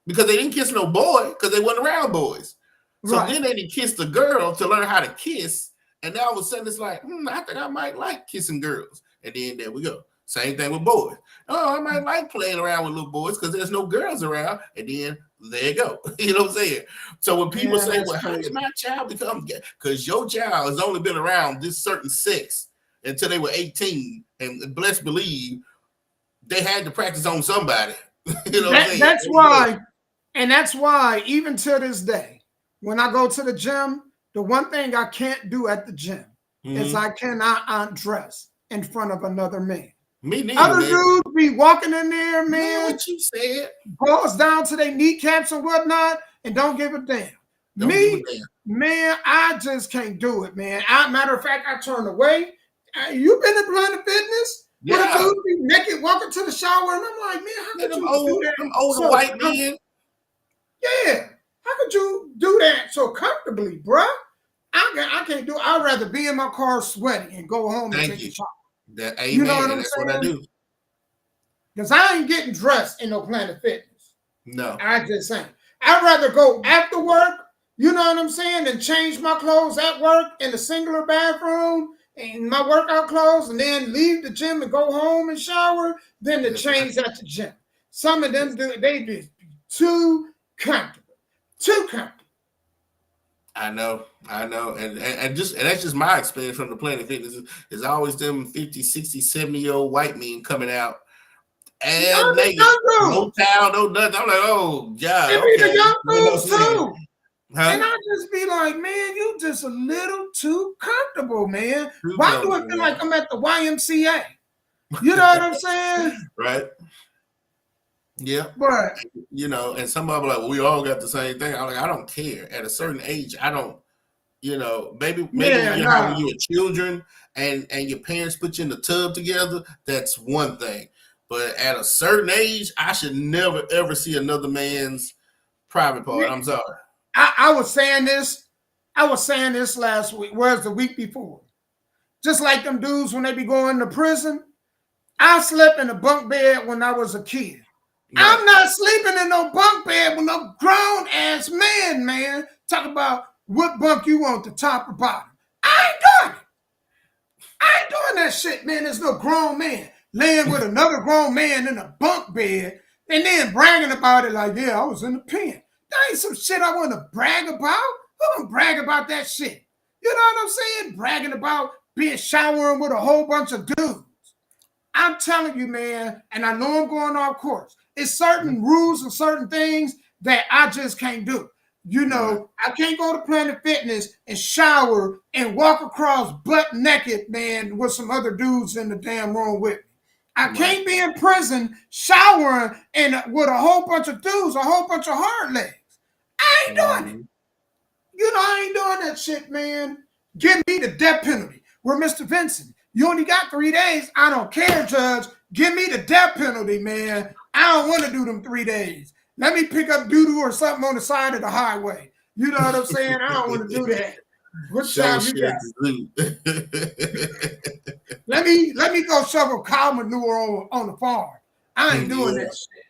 Because they didn't kiss no boy because they wasn't around boys. So then they didn't kiss the girl to learn how to kiss. And now all of a sudden it's like, I think I might like kissing girls. And then there we go. Same thing with boys. Oh, I might like playing around with little boys because there's no girls around. And then there you go. You know what I'm saying? So when people say, well, how did my child become gay? Because your child has only been around this certain sex until they were 18. And bless believe, they had to practice on somebody. You know what I'm saying? That's why, and that's why even to this day, when I go to the gym, the one thing I can't do at the gym is I cannot undress in front of another man. Me neither, Other man. dudes be walking in there, man. What you said? Balls down to their kneecaps and whatnot, and don't give a damn. Man, I just can't do it, man. Matter of fact, I turn away. You been in Planet Fitness? Yeah. Dude be naked walking to the shower, and I'm like, man, how could you do that? Them older white men. Yeah. How could you do that so comfortably, bruh? I can't do it. I'd rather be in my car sweating and go home and take a shower. Amen. You know what I'm That's saying? what I do. Because I ain't getting dressed in no Planet Fitness. No. I just saying. I'd rather go after work, you know what I'm saying, and change my clothes at work in the singular bathroom and my workout clothes and then leave the gym and go home and shower than to change at the gym. Some of them they be too comfortable. Too comfortable. I know. And that's just my experience from the Planet Fitness. Is always them 50, 60, 70-year-old white men coming out. And they no town, no nothing. I'm like, oh God. It be the young dudes too. And I just be like, man, you just a little too comfortable, man. Why do I feel like I'm at the YMCA? You know what I'm saying? Right. Yeah. But you know, and some of them like, well, we all got the same thing. I'm like, I don't care. At a certain age, I don't, you know, maybe when you're children and your parents put you in the tub together, that's one thing. But at a certain age, I should never ever see another man's private part. I'm sorry. I was saying this last week. Where's the week before? Just like them dudes when they be going to prison. I slept in a bunk bed when I was a kid. Right. I'm not sleeping in no bunk bed with no grown ass man. Talk about what bunk you want, the top or bottom. I ain't doing it. I ain't doing that shit, man. There's no grown man laying with another grown man in a bunk bed and then bragging about it like, yeah, I was in the pen. That ain't some shit I want to brag about. Who don't brag about that shit? You know what I'm saying? Bragging about being showering with a whole bunch of dudes. I'm telling you, man, and I know I'm going off course. It's certain rules and certain things that I just can't do. You know, I can't go to Planet Fitness and shower and walk across butt naked, man, with some other dudes in the damn room with me. I can't be in prison showering and with a whole bunch of dudes, a whole bunch of hard legs. I ain't doing it. You know, I ain't doing that shit, man. Give me the death penalty. We're Mr. Vincent. You only got 3 days. I don't care, Judge. Give me the death penalty, man. I don't want to do them 3 days. Let me pick up doo-doo or something on the side of the highway. You know what I'm saying? I don't want to do that. What time you got? Let me go shovel cow manure on the farm. I ain't doing that shit.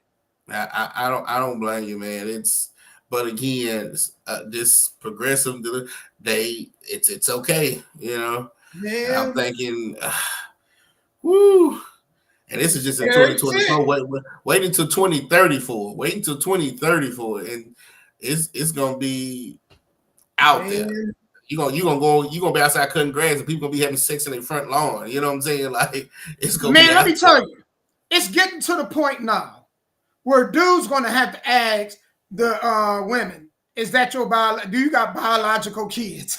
I don't blame you, man. But again, this progressive it's okay, you know. Yeah. I'm thinking, woo. And this is just in 2024. Wait until 2034. Wait until 2034, and it's gonna be out there. You're gonna be outside cutting grass, and people gonna be having sex in their front lawn. You know what I'm saying? Like it's gonna. Man, let me tell you, it's getting to the point now where dudes gonna have to ask the women, "Is that your do you got biological kids?"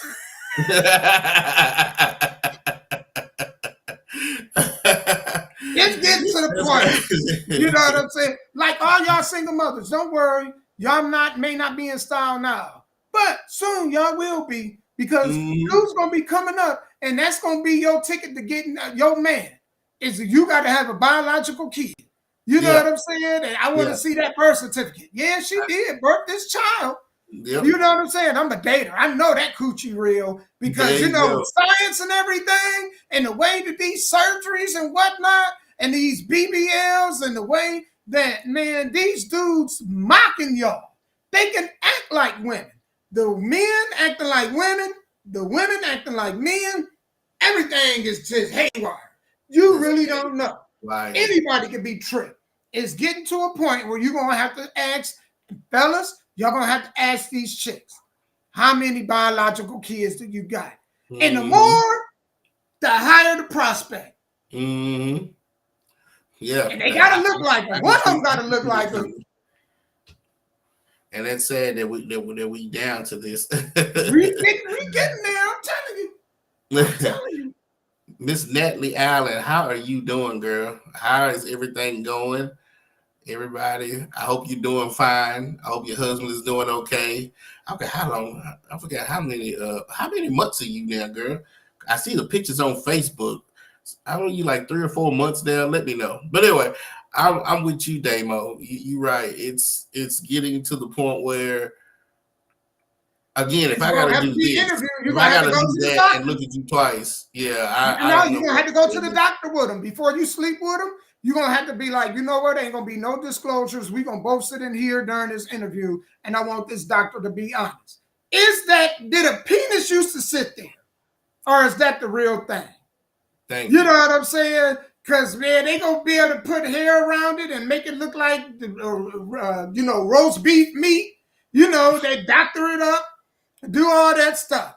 It's getting to the point. You know what I'm saying? Like all y'all single mothers, don't worry. Y'all may not be in style now, but soon y'all will be, because dude's gonna be coming up, and that's gonna be your ticket to getting your man. Is you got to have a biological kid. You know what I'm saying? And I want to see that birth certificate. Yeah, she did birth this child. Yep. You know what I'm saying? I'm a dater. I know that coochie real, because you know science and everything, and the way that these surgeries and whatnot, and these BBLs, and the way that, man, these dudes mocking y'all. They can act like women. The men acting like women, the women acting like men. Everything is just haywire. You really don't know. Right. Anybody can be tricked. It's getting to a point where you're gonna have to ask, fellas, y'all gonna have to ask these chicks, how many biological kids do you got? And the more, the higher the prospect. Yeah. And they gotta look like them. One of them gotta look like them. And that's sad that we down to this. we getting there, I'm telling you. Miss Natalie Allen, how are you doing, girl? How is everything going? Everybody, I hope you're doing fine. I hope your husband is doing okay. Okay, how long? I forgot how many months are you now, girl? I see the pictures on Facebook. I don't know, you like 3 or 4 months now. Let me know. But anyway, I'm with you, Damo. You're right. It's getting to the point where, again, if I gotta do this, if I gotta do that and look at you twice, you're gonna have to go to the doctor with him before you sleep with him. You're gonna have to be like, you know what? There ain't gonna be no disclosures. We're gonna both sit in here during this interview, and I want this doctor to be honest. Did a penis used to sit there, or is that the real thing? Thank you. You know what I'm saying? Because, man, they gonna be able to put hair around it and make it look like roast beef meat. You know, they doctor it up, do all that stuff.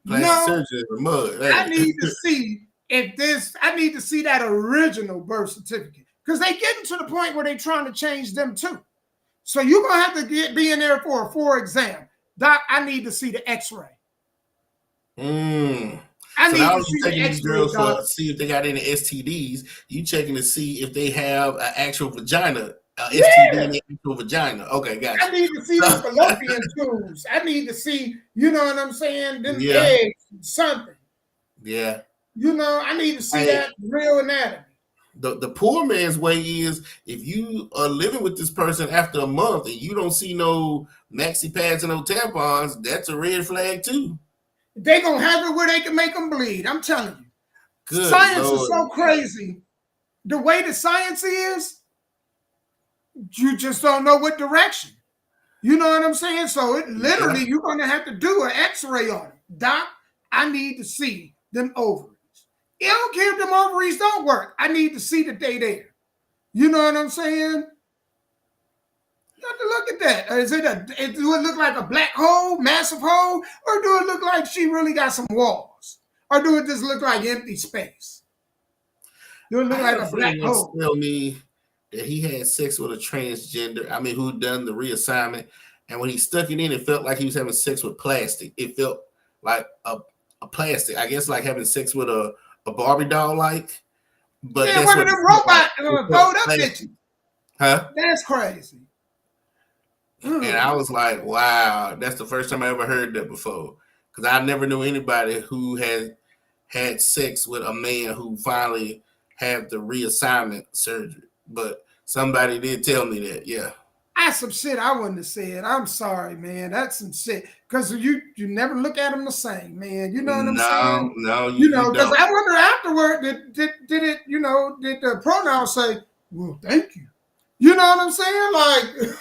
I need to see I need to see that original birth certificate, because they getting to the point where they're trying to change them too. So you're gonna have to be in there for a 4 exam. Doc, I need to see the X-ray. So now you're taking these girls for see if they got any STDs. You checking to see if they have an actual vagina, STD in the actual vagina. Okay, gotcha. I need to see the fallopian tubes. I need to see, you know what I'm saying, them eggs, something. Yeah. You know, I need to see that real anatomy. The poor man's way is if you are living with this person after a month and you don't see no maxi pads and no tampons, that's a red flag too. They gonna have it where they can make them bleed. I'm telling you. Good science Lord. is so crazy. The way the science is, you just don't know what direction. You know what I'm saying? So it literally, you're gonna have to do an X-ray on it. Doc, I need to see them ovaries. I don't care if them ovaries don't work. I need to see that they there. You know what I'm saying? You have to look at that. Do it look like a black hole, massive hole, or do it look like she really got some walls? Or do it just look like empty space? Do it look like a black hole? Tell me that he had sex with a transgender. I mean, who done the reassignment, and when he stuck it in, it felt like he was having sex with plastic. It felt like a plastic. I guess like having sex with a Barbie doll, like. But yeah, one of them robots throwed up bitches. Huh? That's crazy. And I was like, wow, that's the first time I ever heard that before. Because I never knew anybody who had sex with a man who finally had the reassignment surgery. But somebody did tell me that, yeah. That's some shit I wouldn't have said. I'm sorry, man. That's some shit. Because you never look at them the same, man. You know what I'm saying? No, you know, because I wonder afterward, did it, you know, did the pronoun say, well, thank you? You know what I'm saying? Like,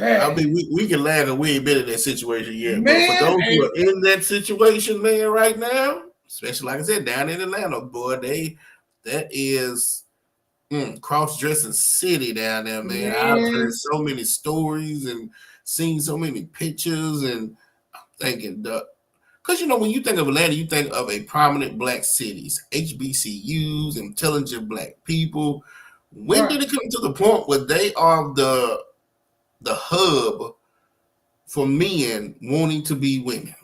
I mean, we can laugh and we ain't been in that situation yet. Man, but for those who are in that situation, man, right now, especially like I said, down in Atlanta, boy, that is cross-dressing city down there, man. I've heard so many stories and seen so many pictures, and I'm thinking, because you know, when you think of Atlanta, you think of a prominent black cities, HBCUs, intelligent black people. When did it come to the point where they are the hub for men wanting to be women?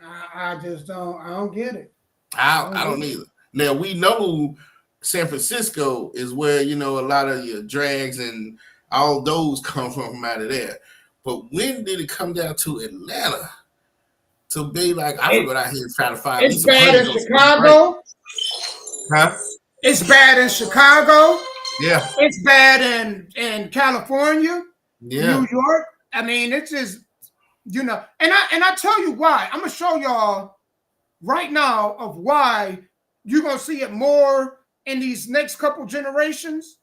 I just don't. I don't get it. I don't either. Now we know San Francisco is where, you know, a lot of your drags and all those come from out of there. But when did it come down to Atlanta to be like, I'm gonna go out here and try to find? It's bad in Chicago. Huh? It's bad in Chicago. Yeah. It's bad in California. Yeah. New York. I mean, it's just, you know, and I tell you why. I'm gonna show y'all right now of why you're gonna see it more in these next couple generations.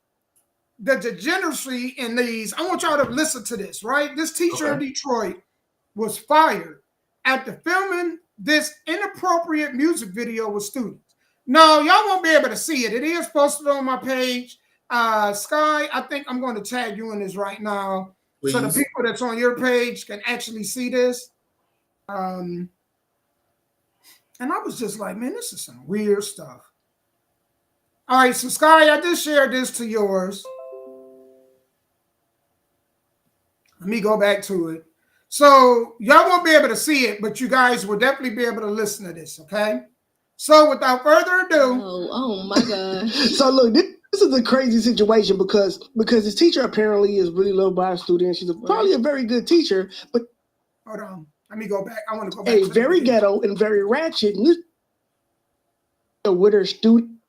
The degeneracy in these. I want y'all to listen to this, right? This teacher in Detroit was fired after filming this inappropriate music video with students. No, y'all won't be able to see it. It is posted on my page. Sky, I think I'm going to tag you in this right now. Please. So the people that's on your page can actually see this. And I was just like, man, this is some weird stuff. All right, so Sky, I just shared this to yours. Let me go back to it. So y'all won't be able to see it, but you guys will definitely be able to listen to this, okay? So without further ado. Oh my God. So look, this is a crazy situation because this teacher apparently is really loved by her students. She's probably a very good teacher, but hold on. Let me go back. I want to go back. A very ghetto and very ratchet with her student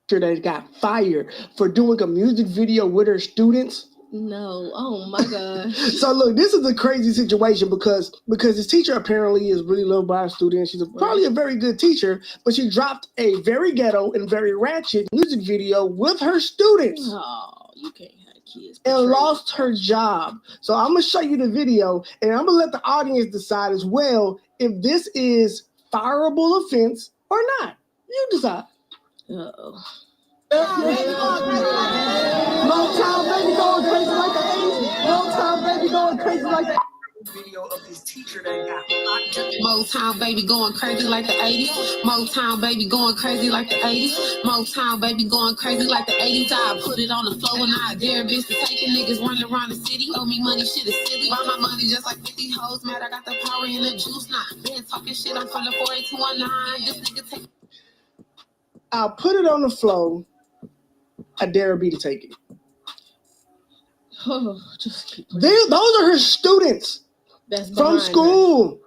that got fired for doing a music video with her students. No, oh my God. So look, this is a crazy situation because this teacher apparently is really loved by her students. She's probably a very good teacher, but she dropped a very ghetto and very ratchet music video with her students. Oh, you can't have kids. And lost her job. So I'm gonna show you the video, and I'm gonna let the audience decide as well if this is fireable offense or not. You decide. Uh-oh. Long time baby going crazy like that. Long time baby going crazy like that. video of this teacher that got locked up. Motown baby going crazy like the 80s. Motown baby going crazy like the 80s. Motown baby going crazy like the 80s. I put it on the floor and I dare bitch to take it. Niggas running around the city. Owe me money, shit is silly. Buy my money just like 50 hoes. Mad, I got the power in the juice now. Been talking shit, I'm from the 48219. This nigga take. I'll put it on the floor. I dare B to take it. Oh, just keep Those are her students. That's from school. Her.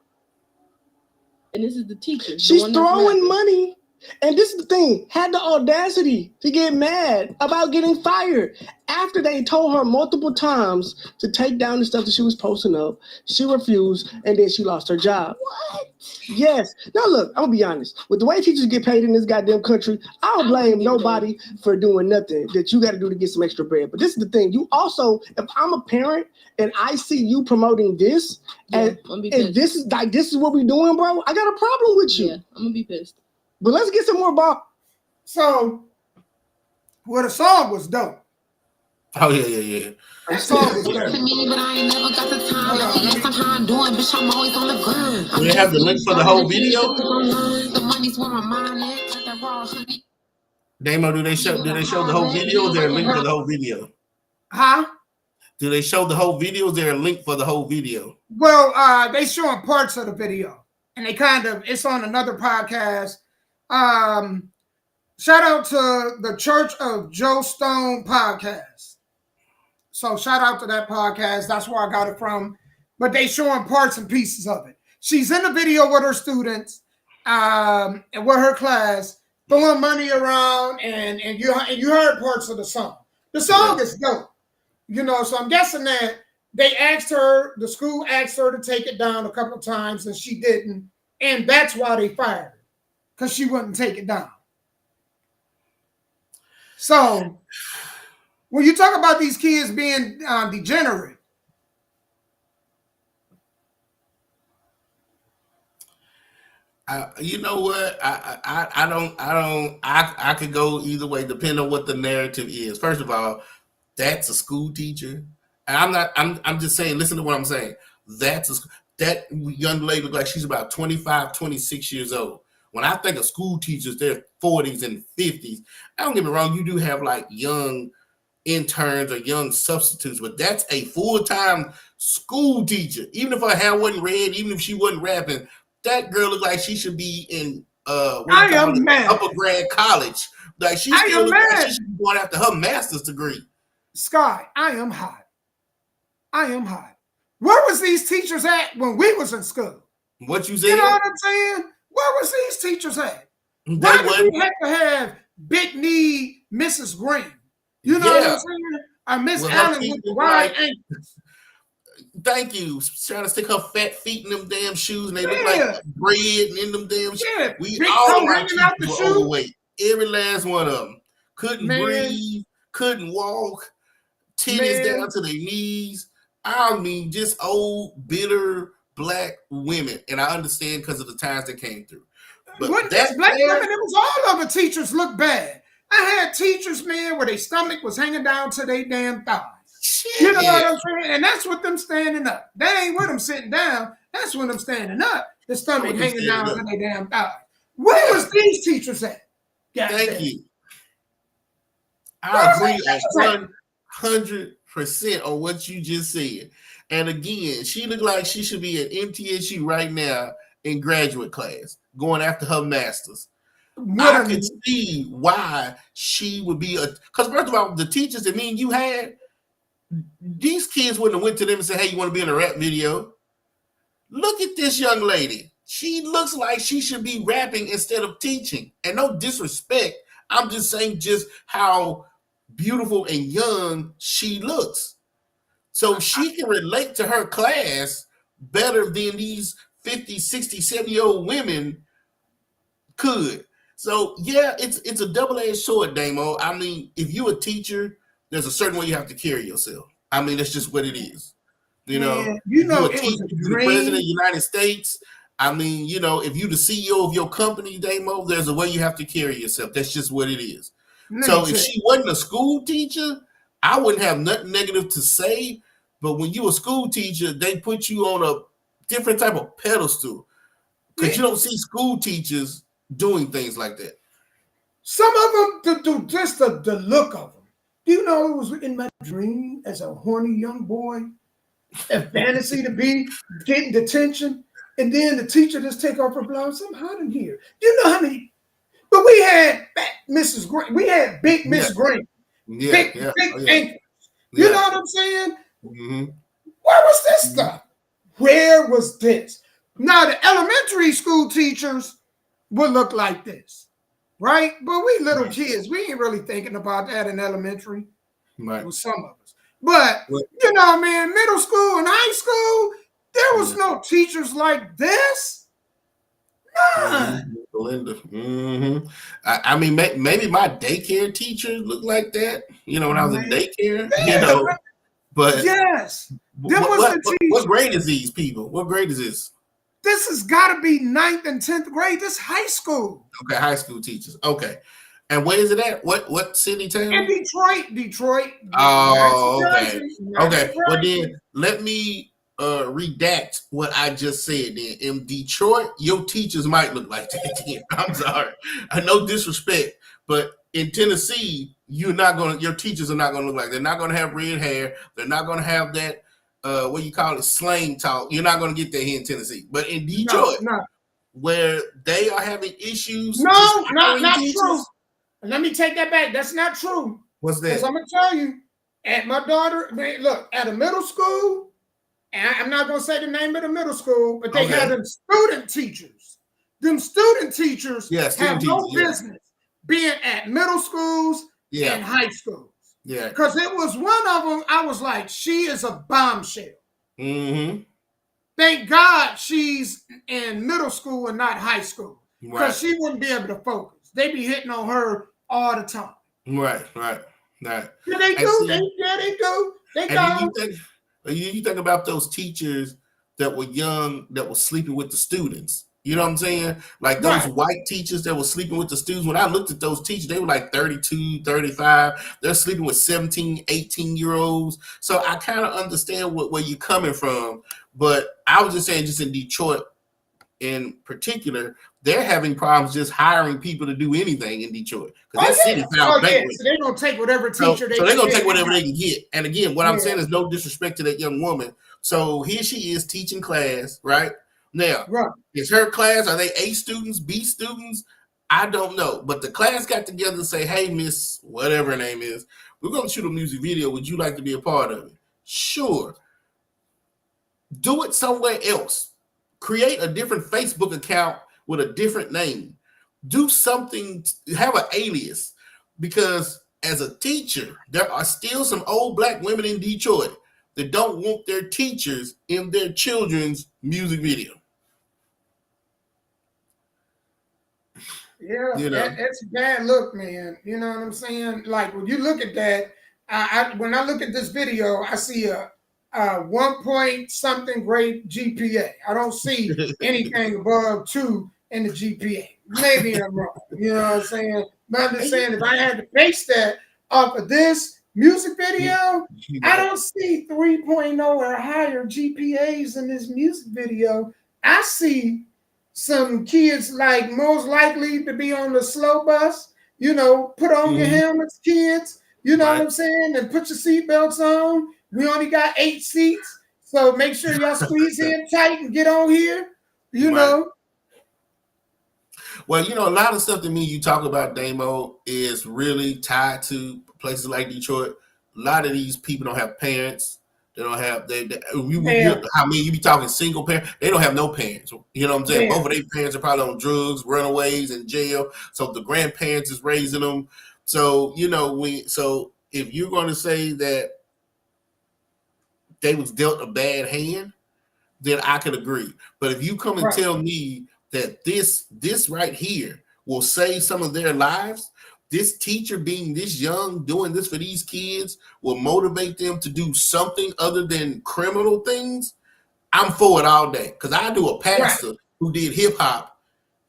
And this is the teacher. She's throwing money. And this is the thing, had the audacity to get mad about getting fired after they told her multiple times to take down the stuff that she was posting up. She refused, and then she lost her job. What? Yes. Now look, I'm gonna be honest. With the way teachers get paid in this goddamn country, I don't blame nobody for doing nothing that you got to do to get some extra bread. But this is the thing. You also, if I'm a parent and I see you promoting this, and this is what we doing, bro, I got a problem with you. Yeah, I'm gonna be pissed. But let's get some more ball. So, well, the song was dope. Oh yeah. That song was dope. To me, but I ain't never got the time. Yes, I'm how I'm doing, bitch. I'm always on the grind. Do you have the link for the whole video? The money's where my mind is. Like that raw honey. Damo, do they show the whole video? Or is there a link for the whole video? Huh? Do they show the whole video? Is there a link for the whole video? Well, they showing parts of the video, and it's on another podcast. Shout out to the Church of Joe Stone podcast. So shout out to that podcast. That's where I got it from. But they showing parts and pieces of it. She's in the video with her students, and with her class, throwing money around, and you heard parts of the song. The song is dope. So I'm guessing that the school asked her to take it down a couple of times, and she didn't. And that's why they fired her, because she wouldn't take it down. So when you talk about these kids being degenerate, you know what? I could go either way, depending on what the narrative is. First of all, that's a school teacher. And I'm just saying, listen to what I'm saying. That young lady looks like she's about 25, 26 years old. When I think of school teachers, they're 40s and 50s. I don't get me wrong, you do have like young interns or young substitutes, but that's a full-time school teacher. Even if her hair wasn't red, even if she wasn't rapping, that girl looks like she should be in upper grad college. Like she should be going after her master's degree. Sky, I am hot. Where was these teachers at when we was in school? What you said? You know what I'm saying? Where was these teachers at? Why did we have to have big knee Mrs. Green? You know what I'm saying? Or Miss Allen with the wide ankles. Thank you. Trying to stick her fat feet in them damn shoes, and they look like bread in them damn shoes. Yeah. We all like teachers were overweight. Every last one of them. Couldn't breathe, couldn't walk, titties down to their knees. I mean, just old, bitter black women. And I understand because of the times they came through. But black women, it was all of the teachers look bad. I had teachers, man, where their stomach was hanging down to their damn thighs. Shit. You know what I'm saying? And that's with them standing up. That ain't with them sitting down. That's when them standing up. The stomach hanging down to their damn thighs. Where was these teachers at? Thank you. I agree 100% on what you just said. And again, she looked like she should be at MTSU right now in graduate class, going after her master's. I could see why she would be because first of all, the teachers that me and you had, these kids wouldn't have went to them and said, hey, you want to be in a rap video? Look at this young lady. She looks like she should be rapping instead of teaching. And no disrespect, I'm just saying just how beautiful and young she looks. So she can relate to her class better than these 50, 60, 70-year-old women could. So, yeah, it's a double-edged sword, Damo. I mean, if you're a teacher, there's a certain way you have to carry yourself. I mean, that's just what it is. You know, it you're was the president of the United States. I mean, you know, if you're the CEO of your company, Damo, there's a way you have to carry yourself. That's just what it is. So if she wasn't a school teacher, I wouldn't have nothing negative to say. But when you a school teacher, they put you on a different type of pedestal because you don't see school teachers doing things like that. Some of them do just the look of them. Do you know it was in my dream as a horny young boy, a fantasy to be getting detention, and then the teacher just take off her blouse. I'm hot in here. Do you know how many? But we had Mrs. Green. We had big Miss Green. Big ankles. You know what I'm saying? Mm-hmm. Where was this stuff? Where was this? Now the elementary school teachers would look like this, right? But we little kids, we ain't really thinking about that in elementary. Right. With some of us. But you know, man, middle school and high school, there was no teachers like this. None. Belinda. Mm-hmm. I mean, maybe my daycare teachers look like that. You know, when I was in daycare. You know, but yes. What grade is these people? What grade is this? This has got to be 9th and 10th grade. This is high school. Okay, high school teachers. Okay. And where is it at? What city, town? In Detroit. Oh, okay. Okay. Well, then let me redact what I just said. Then in Detroit, your teachers might look like that. I'm sorry. I no disrespect, but in Tennessee, your teachers are not gonna look like that. They're not gonna have red hair. They're not gonna have that what you call it, slang talk. You're not gonna get that here in Tennessee. But in Detroit, where they are having issues. No, not true. Let me take that back. That's not true. What's that? Because I'm gonna tell you, at my daughter, look, at a middle school, and I'm not gonna say the name of the middle school, but they had them student teachers. Them student teachers have no business being at middle schools and high schools. Yeah. Because it was one of them, I was like, she is a bombshell. Mm-hmm. Thank God she's in middle school and not high school. Because she wouldn't be able to focus. They be hitting on her all the time. Right. Yeah, they do. They do. They go. You think about those teachers that were young, that were sleeping with the students. You know what I'm saying? Like those white teachers that were sleeping with the students. When I looked at those teachers, they were like 32, 35. They're sleeping with 17, 18-year-olds. So I kind of understand where you're coming from. But I was just saying, just in Detroit in particular, they're having problems just hiring people to do anything in Detroit. Because that city found bankrupt. So they're going to take whatever teacher they can get. So they're going to take whatever they can get. And again, what I'm saying is no disrespect to that young woman. So here she is teaching class, right? Now, is her class, are they A students, B students? I don't know. But the class got together and say, hey, Miss, whatever her name is, we're going to shoot a music video. Would you like to be a part of it? Sure. Do it somewhere else. Create a different Facebook account with a different name. Do something, have an alias. Because as a teacher, there are still some old black women in Detroit that don't want their teachers in their children's music video. Yeah, it's a bad look, man. You know what I'm saying? Like when you look at that, when I look at this video, I see a 1 point something grade GPA. I don't see anything above 2 in the GPA. Maybe I'm wrong. You know what I'm saying? But I'm just saying, if I had to base that off of this music video, I don't see 3.0 or higher GPAs in this music video. I see some kids like most likely to be on the slow bus. You know, put on your helmets, kids. You know what I'm saying? And put your seatbelts on. We only got 8 seats, so make sure y'all squeeze in tight and get on here. You know. Well, you know, a lot of stuff that me you talk about, Damo, is really tied to places like Detroit. A lot of these people don't have parents. They don't have you be talking single parent. They don't have no parents. You know what I'm saying? Both of their parents are probably on drugs, runaways, in jail. So the grandparents is raising them. So you know, if you're going to say that they was dealt a bad hand, then I could agree. But if you come and tell me that this right here will save some of their lives, this teacher being this young, doing this for these kids will motivate them to do something other than criminal things, I'm for it all day. Because I do a pastor who did hip-hop,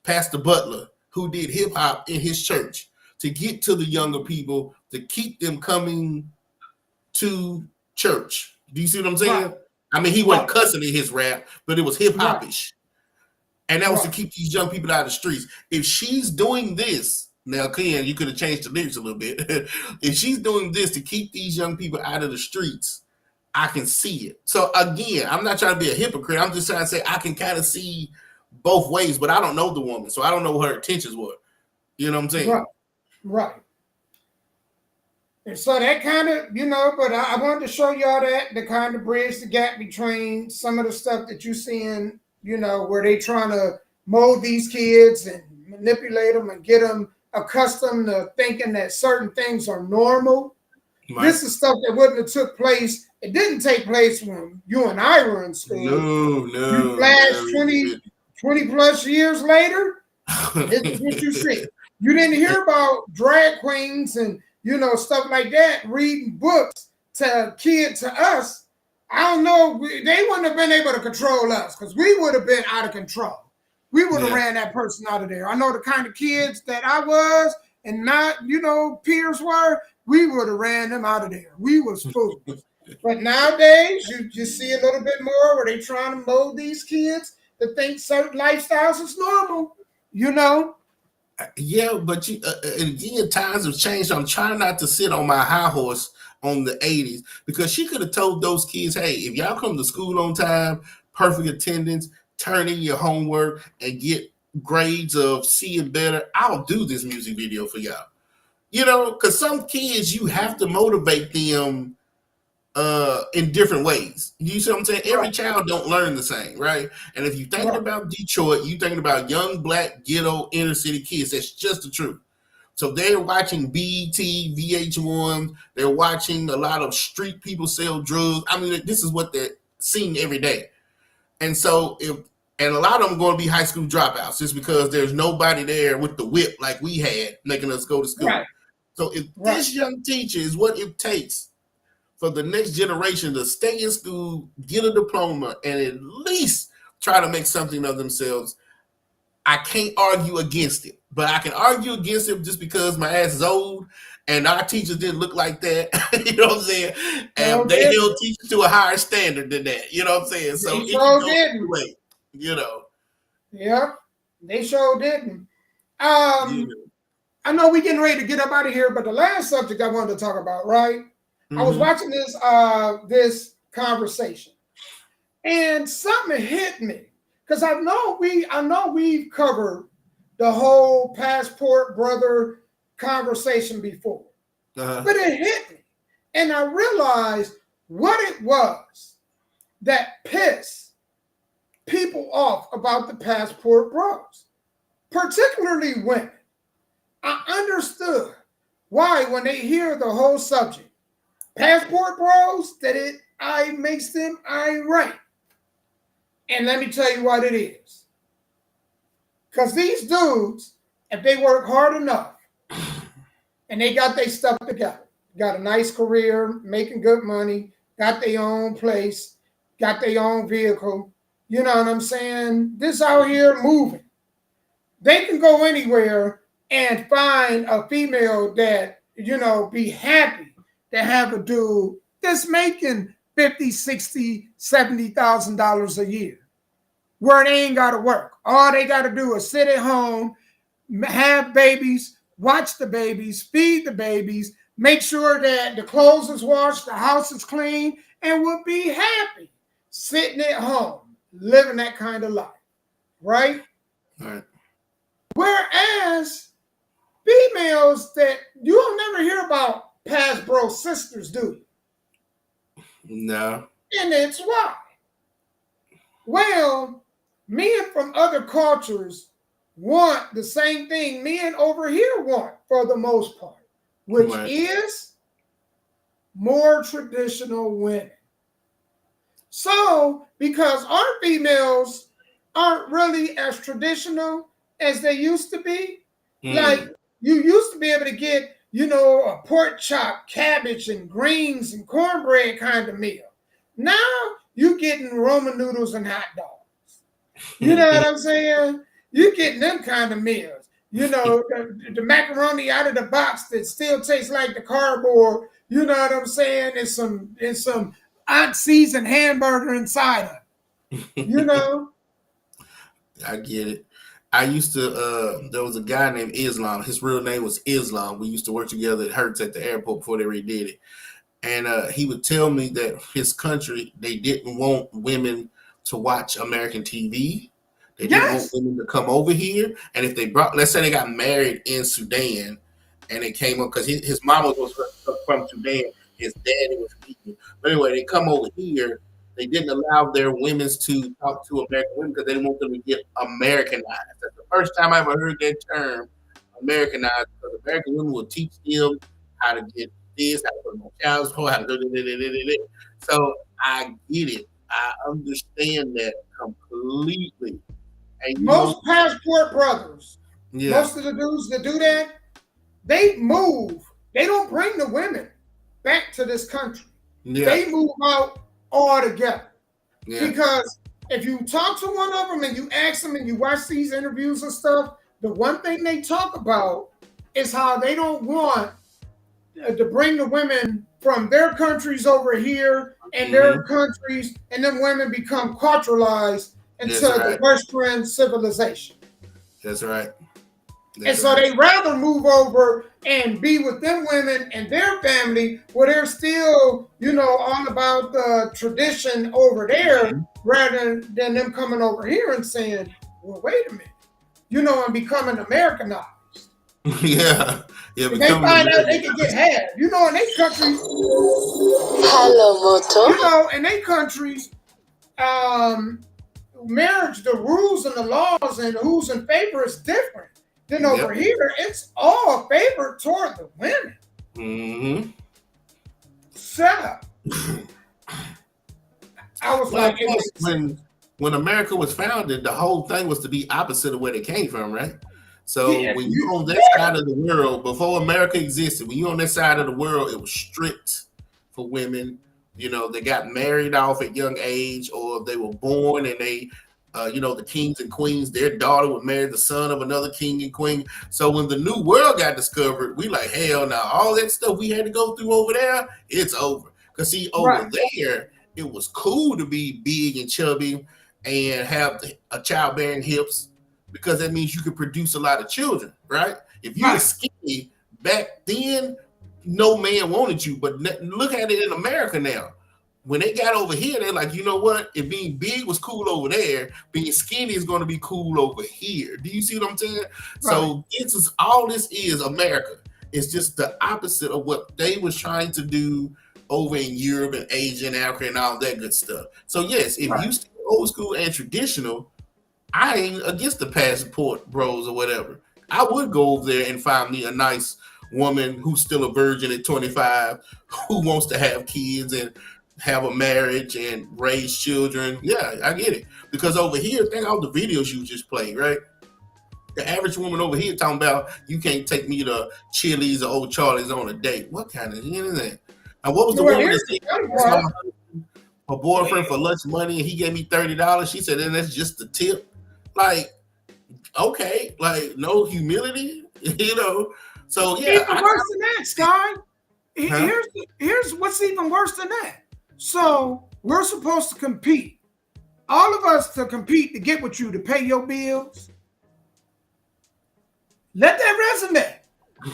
Pastor Butler, who did hip-hop in his church to get to the younger people, to keep them coming to church. Do you see what I'm saying? Right. I mean, he wasn't cussing in his rap, but it was hip hopish. And that was to keep these young people out of the streets. If she's doing this, now, Ken, you could have changed the lyrics a little bit. If she's doing this to keep these young people out of the streets, I can see it. So again, I'm not trying to be a hypocrite. I'm just trying to say I can kind of see both ways, but I don't know the woman, so I don't know what her intentions were. You know what I'm saying? Right. And so that kind of, but I wanted to show y'all that to kind of bridge the gap between some of the stuff that you're seeing, where they trying to mold these kids and manipulate them and get them accustomed to thinking that certain things are normal. Right. This is stuff that wouldn't have took place. It didn't take place when you and I were in school. No. You flash 20 plus years later, this is what you see. You didn't hear about drag queens and, stuff like that, reading books to kids, to us. I don't know. They wouldn't have been able to control us because we would have been out of control. We would have ran that person out of there. I know the kind of kids that I was and not, peers were, we would have ran them out of there. We was fools. But nowadays, you see a little bit more where they trying to mold these kids to think certain lifestyles is normal, Yeah, but again, times have changed. I'm trying not to sit on my high horse on the 80s because she could have told those kids, hey, if y'all come to school on time, perfect attendance, turn in your homework, and get grades of C and better, I'll do this music video for y'all. Because some kids, you have to motivate them in different ways. You see what I'm saying? Every child don't learn the same, right? And if you're thinking about Detroit, you're thinking about young black ghetto inner city kids. That's just the truth. So they're watching BET, VH1. They're watching a lot of street people sell drugs. I mean, this is what they're seeing every day. And so and a lot of them are going to be high school dropouts just because there's nobody there with the whip like we had making us go to school. Right. So if this young teacher is what it takes for the next generation to stay in school, get a diploma, and at least try to make something of themselves, I can't argue against it. But I can argue against it just because my ass is old and our teachers didn't look like that. You know what I'm saying? And they held teachers to a higher standard than that. You know what I'm saying? So they sure didn't. Yeah, they sure didn't. I know we're getting ready to get up out of here, but the last subject I wanted to talk about, right? I was watching this conversation, and something hit me because I know we've covered the whole passport brother conversation before, but it hit me, and I realized what it was that pissed people off about the passport bros, particularly women. I understood why when they hear the whole subject. Passport bros, that it makes them irate. And let me tell you what it is. Because these dudes, if they work hard enough and they got their stuff together, got a nice career, making good money, got their own place, got their own vehicle, you know what I'm saying? This out here moving. They can go anywhere and find a female that, be happy to have a dude that's making $50,000, $60,000, $70,000 a year, where they ain't got to work. All they got to do is sit at home, have babies, watch the babies, feed the babies, make sure that the clothes is washed, the house is clean, and will be happy sitting at home, living that kind of life, right? Right. Whereas females that you'll never hear about past bro sisters, do you? No. And it's why. Well, men from other cultures want the same thing men over here want for the most part, which is more traditional women. So, because our females aren't really as traditional as they used to be, like you used to be able to get a pork chop, cabbage, and greens and cornbread kind of meal. Now you're getting Roman noodles and hot dogs. You know what I'm saying? You're getting them kind of meals. The macaroni out of the box that still tastes like the cardboard. You know what I'm saying? And some Aunt seasoned hamburger inside of it. You know? I get it. I used to, there was a guy named Islam. His real name was Islam. We used to work together at Hertz at the airport before they redid it. And he would tell me that his country, they didn't want women to watch American TV. They didn't want women to come over here. And if they brought, let's say they got married in Sudan and they came up, because his mama was from Sudan, his daddy was speaking. But anyway, they come over here. They didn't allow their women to talk to American women because they didn't want them to get Americanized. That's the first time I ever heard that term, Americanized, because American women will teach them how to get this, how to put them on child support, how to do this. So I get it. I understand that completely. And most passport brothers, most of the dudes that do that, they move. They don't bring the women back to this country. They move out altogether. Because if you talk to one of them and you ask them and you watch these interviews and stuff, the one thing they talk about is how they don't want to bring the women from their countries over here and their countries, and then women become culturalized into the Western civilization. That's right. And so they rather move over and be with them women and their family where they're still, you know, all about the tradition over there rather than them coming over here and saying, well, wait a minute, you know, and becoming Americanized. Yeah. They find out they can get half. You know, in their countries. Hello, Moto. You know, in their countries, marriage, the rules and the laws and who's in favor is different. Then over here, it's all favored toward the women. Shut up. I was like, when America was founded, the whole thing was to be opposite of where they came from, right? So when you're on that side of the world, before America existed, when you're on that side of the world, it was strict for women. You know, they got married off at young age, or they were born and they, you know, the kings and queens, their daughter would marry the son of another king and queen. So when the new world got discovered, we like, hell no, all that stuff we had to go through over there, it's over. Because see, over there, it was cool to be big and chubby and have a childbearing hips, because that means you could produce a lot of children, right? If you were skinny back then, no man wanted you. But look at it in America now. When they got over here, they're like, you know what? If being big was cool over there, being skinny is going to be cool over here. Do you see what I'm saying? Right. So this is all this is America. It's just the opposite of what they was trying to do over in Europe and Asia and Africa and all that good stuff. So yes, if you stay old school and traditional, I ain't against the passport bros or whatever. I would go over there and find me a nice woman who's still a virgin at 25, who wants to have kids and have a marriage and raise children. Yeah, I get it. Because over here, think all the videos you just played, right? The average woman over here talking about, you can't take me to Chili's or Old Charlie's on a date. What kind of shit is that? And what was the woman that said her boyfriend for lunch money and he gave me $30? She said, and that's just the tip. Like, okay, like no humility, you know. So yeah, even worse than that, Sky. Here's what's even worse than that. So we're supposed to compete. All of us to compete to get with you to pay your bills. Let that resonate.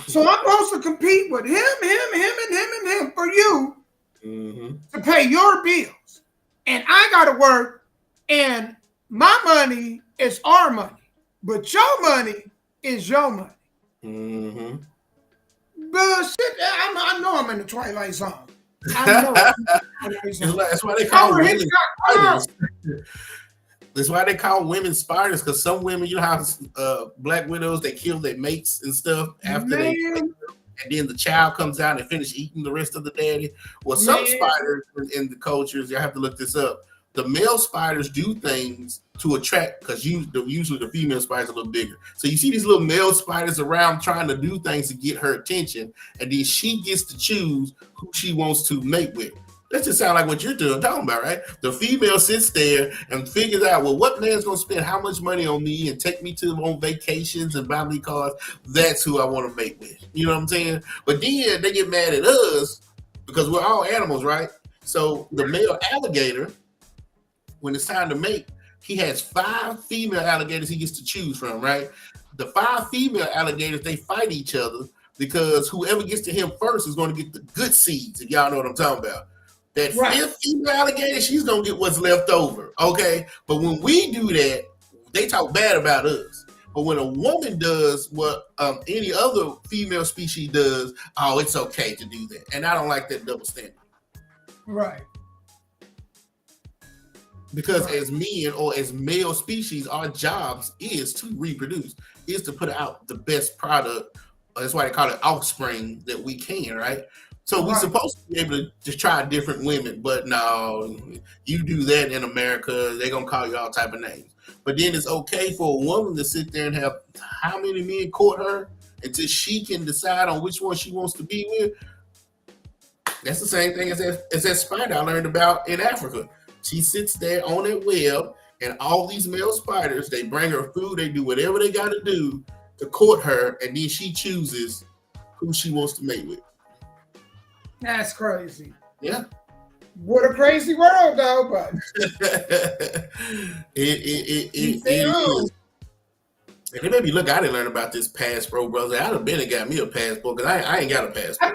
So I'm supposed to compete with him, and him for you to pay your bills. And I gotta work, and my money is our money, but your money is your money. Bullshit. I know I'm in the Twilight Zone. I know. That's why they call women spiders. That's why they call women spiders, because some women, you know how black widows, they kill their mates and stuff after they take them, and then the child comes out and finish eating the rest of the daddy. Well, some spiders in the cultures, you have to look this up. The male spiders do things to attract, because usually the female spiders are a little bigger. So you see these little male spiders around trying to do things to get her attention, and then she gets to choose who she wants to mate with. That just sound like what you're talking about, right? The female sits there and figures out, well, what man's going to spend how much money on me and take me on vacations and buy me cars? That's who I want to mate with. You know what I'm saying? But then they get mad at us because we're all animals, right? So the male alligator, when it's time to mate, he has 5 female alligators he gets to choose from, right? The 5 female alligators, they fight each other because whoever gets to him first is going to get the good seeds, if y'all know what I'm talking about. That 5th female alligator, she's going to get what's left over, okay? But when we do that, they talk bad about us. But when a woman does what any other female species does, oh, it's okay to do that. And I don't like that double standard. Right. Because as men or as male species, our jobs is to reproduce, is to put out the best product. That's why they call it offspring that we can, right? So we're supposed to be able to try different women, but no, you do that in America, they're gonna call you all type of names. But then it's okay for a woman to sit there and have how many men court her until she can decide on which one she wants to be with. That's the same thing as that spider I learned about in Africa. She sits there on that web, and all these male spiders, they bring her food, they do whatever they got to do to court her, and then she chooses who she wants to mate with. That's crazy. Yeah. What a crazy world, though, but it is. And it made me look, I didn't learn about this passport, brother. I'd have been and got me a passport because I ain't got a passport.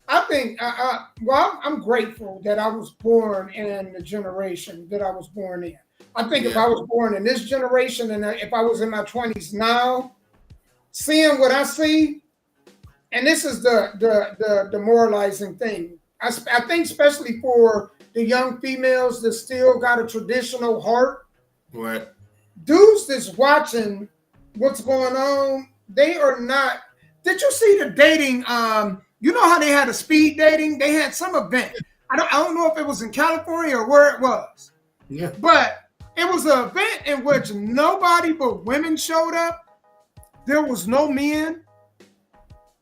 I'm grateful that I was born in the generation that I was born in. I think if I was born in this generation and if I was in my 20s now, seeing what I see, and this is the demoralizing thing. I think especially for the young females that still got a traditional heart. Right. Dudes that's watching what's going on, they are not. Did you see the dating? You know how they had a speed dating? They had some event. I don't know if it was in California or where it was. Yeah. But it was an event in which nobody but women showed up. There was no men.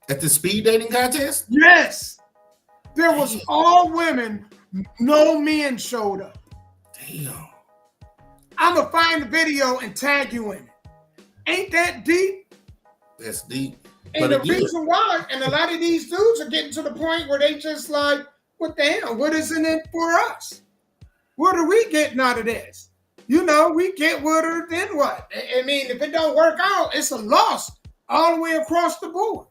At the speed dating contest? Yes. There was all women. No men showed up. Damn. I'm going to find the video and tag you in it. Ain't that deep? That's deep. And the reason why, and a lot of these dudes are getting to the point where they just like, what the hell? What is in it for us? What are we getting out of this? You know, we get with her, then what? I mean, if it don't work out, it's a loss all the way across the board.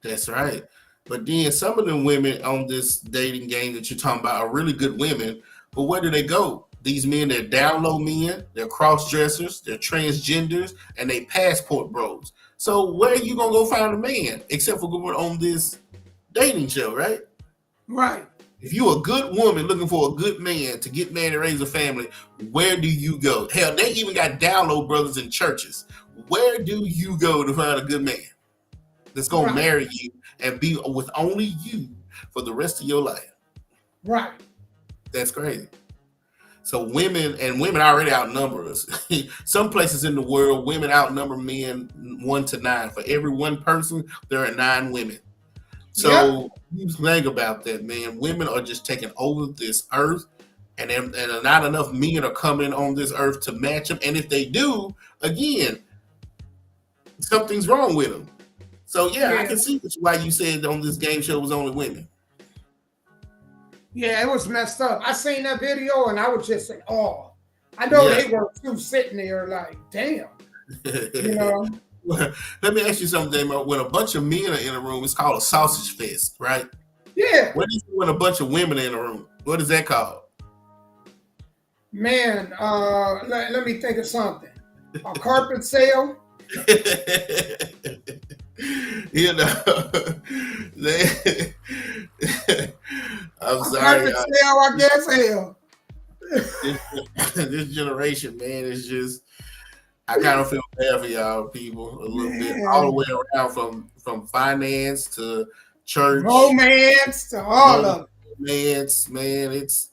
That's right. But then some of them women on this dating game that you're talking about are really good women. But where do they go? These men, they're down low men, they're cross-dressers, they're transgenders, and they passport bros. So where are you going to go find a man except for going on this dating show, right? Right. If you're a good woman looking for a good man to get married and raise a family, where do you go? Hell, they even got down low brothers in churches. Where do you go to find a good man that's going to marry you and be with only you for the rest of your life? Right. That's crazy. So women already outnumber us. Some places in the world, women outnumber men 1 to 9. For every one person, there are 9 women. So you think about that, man. Women are just taking over this earth, and not enough men are coming on this earth to match them. And if they do, again, something's wrong with them. So I can see why you said on this game show was only women. Yeah, it was messed up. I seen that video and I was just in awe. I know they were too sitting there like, damn. You know? Let me ask you something, Damo. When a bunch of men are in a room, it's called a sausage fest, right? Yeah. What is it when a bunch of women are in a room? What is that called? Man, let me think of something. A carpet sale? You know, I'm sorry. Carpet sale, I guess. Hell. This generation, man, is just. I kind of feel bad for y'all people a little bit, all the way around from finance to church, romance to all of it. Romance, man, it's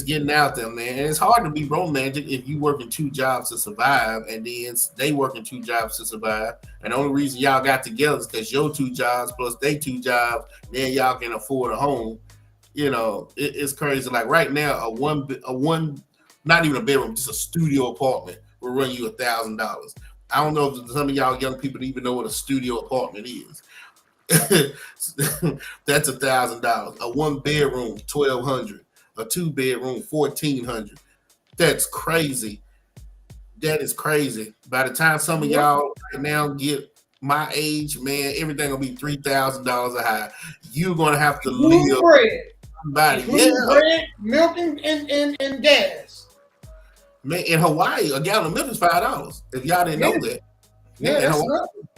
getting out there, man. And it's hard to be romantic if you working 2 jobs to survive, and then they working 2 jobs to survive. And the only reason y'all got together is because your 2 jobs plus they 2 jobs, then y'all can afford a home. You know, it's crazy. Like right now, a one, not even a bedroom, just a studio apartment will run you $1,000. I don't know if some of y'all young people even know what a studio apartment is. That's $1,000. A 1-bedroom, $1,200. A 2-bedroom, $1,400. That's crazy. That is crazy. By the time some of y'all right now get my age, man, everything gonna be $3,000 a high. You're gonna have to live. Bread, milk, and gas. Man, in Hawaii, a gallon of milk is $5. If y'all didn't know that. Yeah, that's nothing.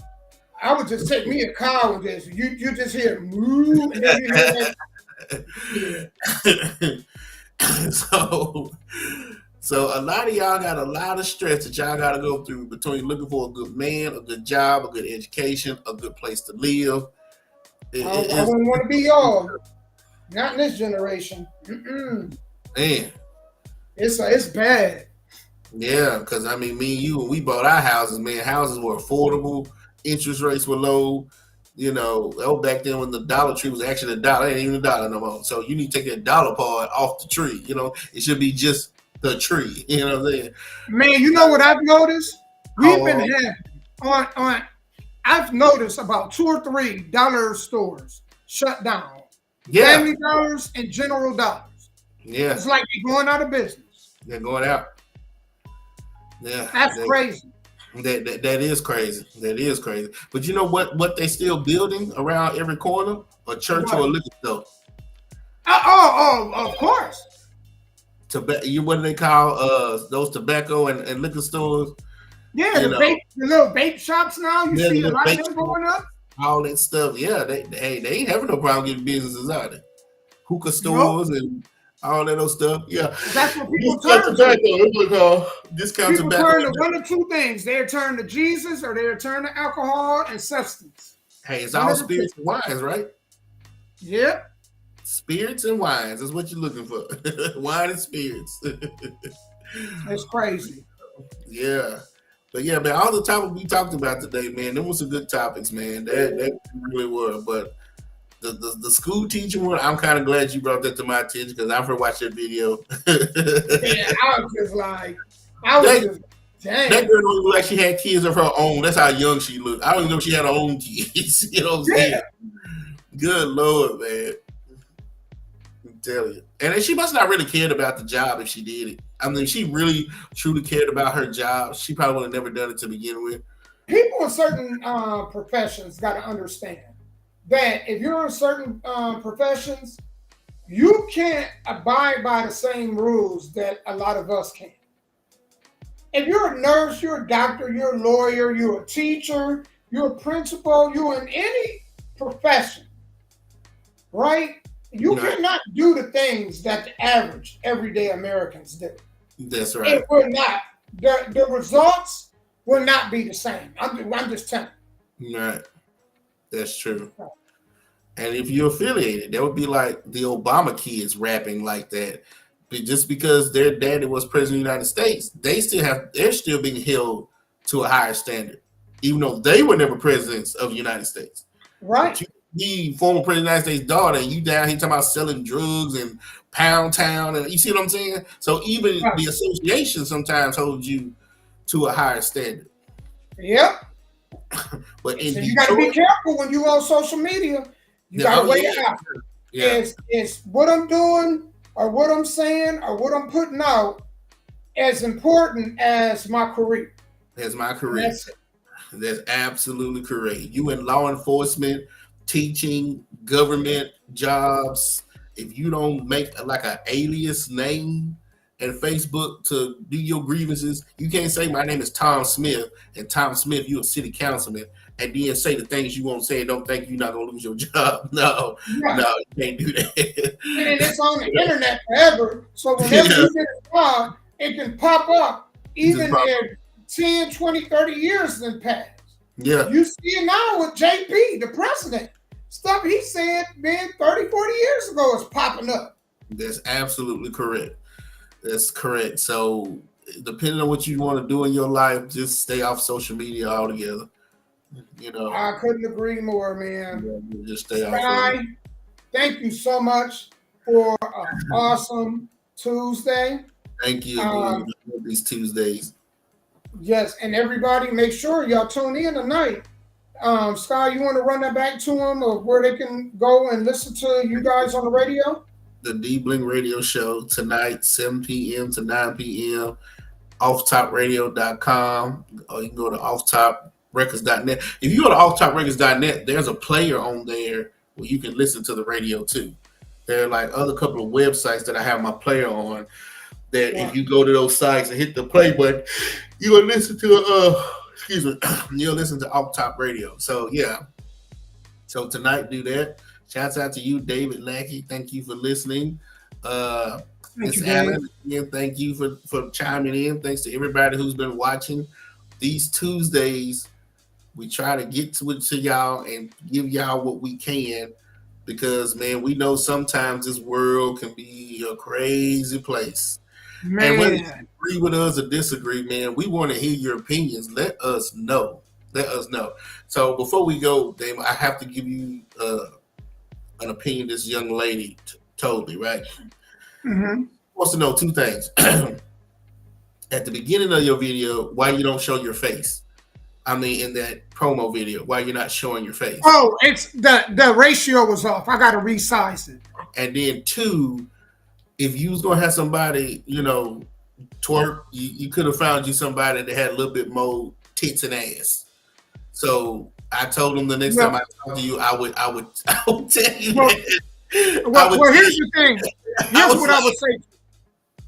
I would just take me a car with this. You just hear moo, and then you hear that. So a lot of y'all got a lot of stress that y'all got to go through between looking for a good man, a good job, a good education, a good place to live. I wouldn't want to be y'all. Not in this generation. Man, it's bad. Yeah, because I mean, me and you, when we bought our houses, man, houses were affordable, interest rates were low. You know, back then when the Dollar Tree was actually $1, it ain't even $1 no more. So you need to take that dollar part off the tree. You know, it should be just the tree. You know what I'm saying? Man, you know what I've noticed? We've been having I've noticed about 2 or 3 dollar stores shut down. Yeah. Family Dollars and General Dollars. Yeah. It's like they're going out of business. They're going out. Yeah. That's crazy. That is crazy. That is crazy. But you know what they still building around every corner? A church or a liquor store. Of course. What do they call those tobacco and liquor stores? Yeah, the little vape shops now. You see a lot of them going up. All that stuff. Yeah, they ain't having no problem getting businesses out there. Hookah stores and all that other stuff. Yeah. That's what people turn to. Discount people tobacco. Turn to one of 2 things. They turn to Jesus or they turn to alcohol and substance. Hey, it's all spirits and wines, right? Yep. Spirits and wines is what you're looking for. Wine and spirits. That's crazy. Yeah. But yeah, man, all the topics we talked about today, man, them was some good topics, man. They really were. But the school teacher one, I'm kind of glad you brought that to my attention because I've watched that video. Yeah, I was just like, dang. That girl don't look like she had kids of her own. That's how young she looked. I don't even know if she had her own kids. You know what I'm saying? Good Lord, man. I'm telling you. And she must not really cared about the job if she did it. I mean, she really truly cared about her job. She probably would have never done it to begin with. People in certain professions got to understand that if you're in certain professions, you can't abide by the same rules that a lot of us can. If you're a nurse, you're a doctor, you're a lawyer, you're a teacher, you're a principal, you're in any profession, right? You cannot do the things that the average everyday Americans do. That's right. It will not. The results will not be the same. I'm just telling you. Right. That's true. And if you're affiliated, that would be like the Obama kids rapping like that. But just because their daddy was president of the United States, they're still being held to a higher standard, even though they were never presidents of the United States. Right. The former president of the United States' daughter, and you down here talking about selling drugs and Pound Town, and you see what I'm saying? So even the association sometimes holds you to a higher standard. Yep. But so you got to be careful when you on social media. You got to weigh it out. Yeah. Is what I'm doing or what I'm saying or what I'm putting out as important as my career? As my career. That's absolutely correct. You in law enforcement, teaching, government jobs, if you don't make like an alias name and Facebook to do your grievances, you can't say my name is Tom Smith and Tom Smith, you're a city councilman, and then say the things you won't say and don't think you're not gonna lose your job. No, you can't do that. And it's on the internet forever. So whenever you get a job, it can pop up even if 10, 20, 30 years then pass. Yeah. You see it now with JP, the president. Stuff he said, man, 30, 40 years ago is popping up. That's absolutely correct. That's correct. So depending on what you want to do in your life, just stay off social media altogether. You know. I couldn't agree more, man. Yeah, just stay off. Sky, thank you so much for an awesome Tuesday. Thank you. These Tuesdays. Yes, and everybody make sure y'all tune in tonight. Sky, you want to run that back to them or where they can go and listen to you guys on the radio? The D Bling Radio Show tonight, 7 p.m. to 9 p.m. offtopradio.com, or you can go to offtoprecords.net. If you go to offtoprecords.net, there's a player on there where you can listen to the radio too. There are like other couple of websites that I have my player on that if you go to those sites and hit the play button, you will listen to you'll listen to Off Top Radio. So yeah. So tonight do that. Shouts out to you, David Lackey. Thank you for listening. Miss Allen, again, thank you for chiming in. Thanks to everybody who's been watching. These Tuesdays, we try to get to y'all and give y'all what we can, because man, we know sometimes this world can be a crazy place. Man. And whether you agree with us or disagree, man, we want to hear your opinions. Let us know. So before we go, Dave, I have to give you an opinion. This young lady told me, right? Mm-hmm. Wants to know two things. At the beginning of your video, why you don't show your face? I mean, in that promo video, why you're not showing your face? Oh, it's the ratio was off. I got to resize it. And then two, if you was gonna have somebody, twerk, you could have found you somebody that had a little bit more tits and ass. So I told him the next time I talk to you, I would tell you that. Well, here's the thing. Here's what I would say.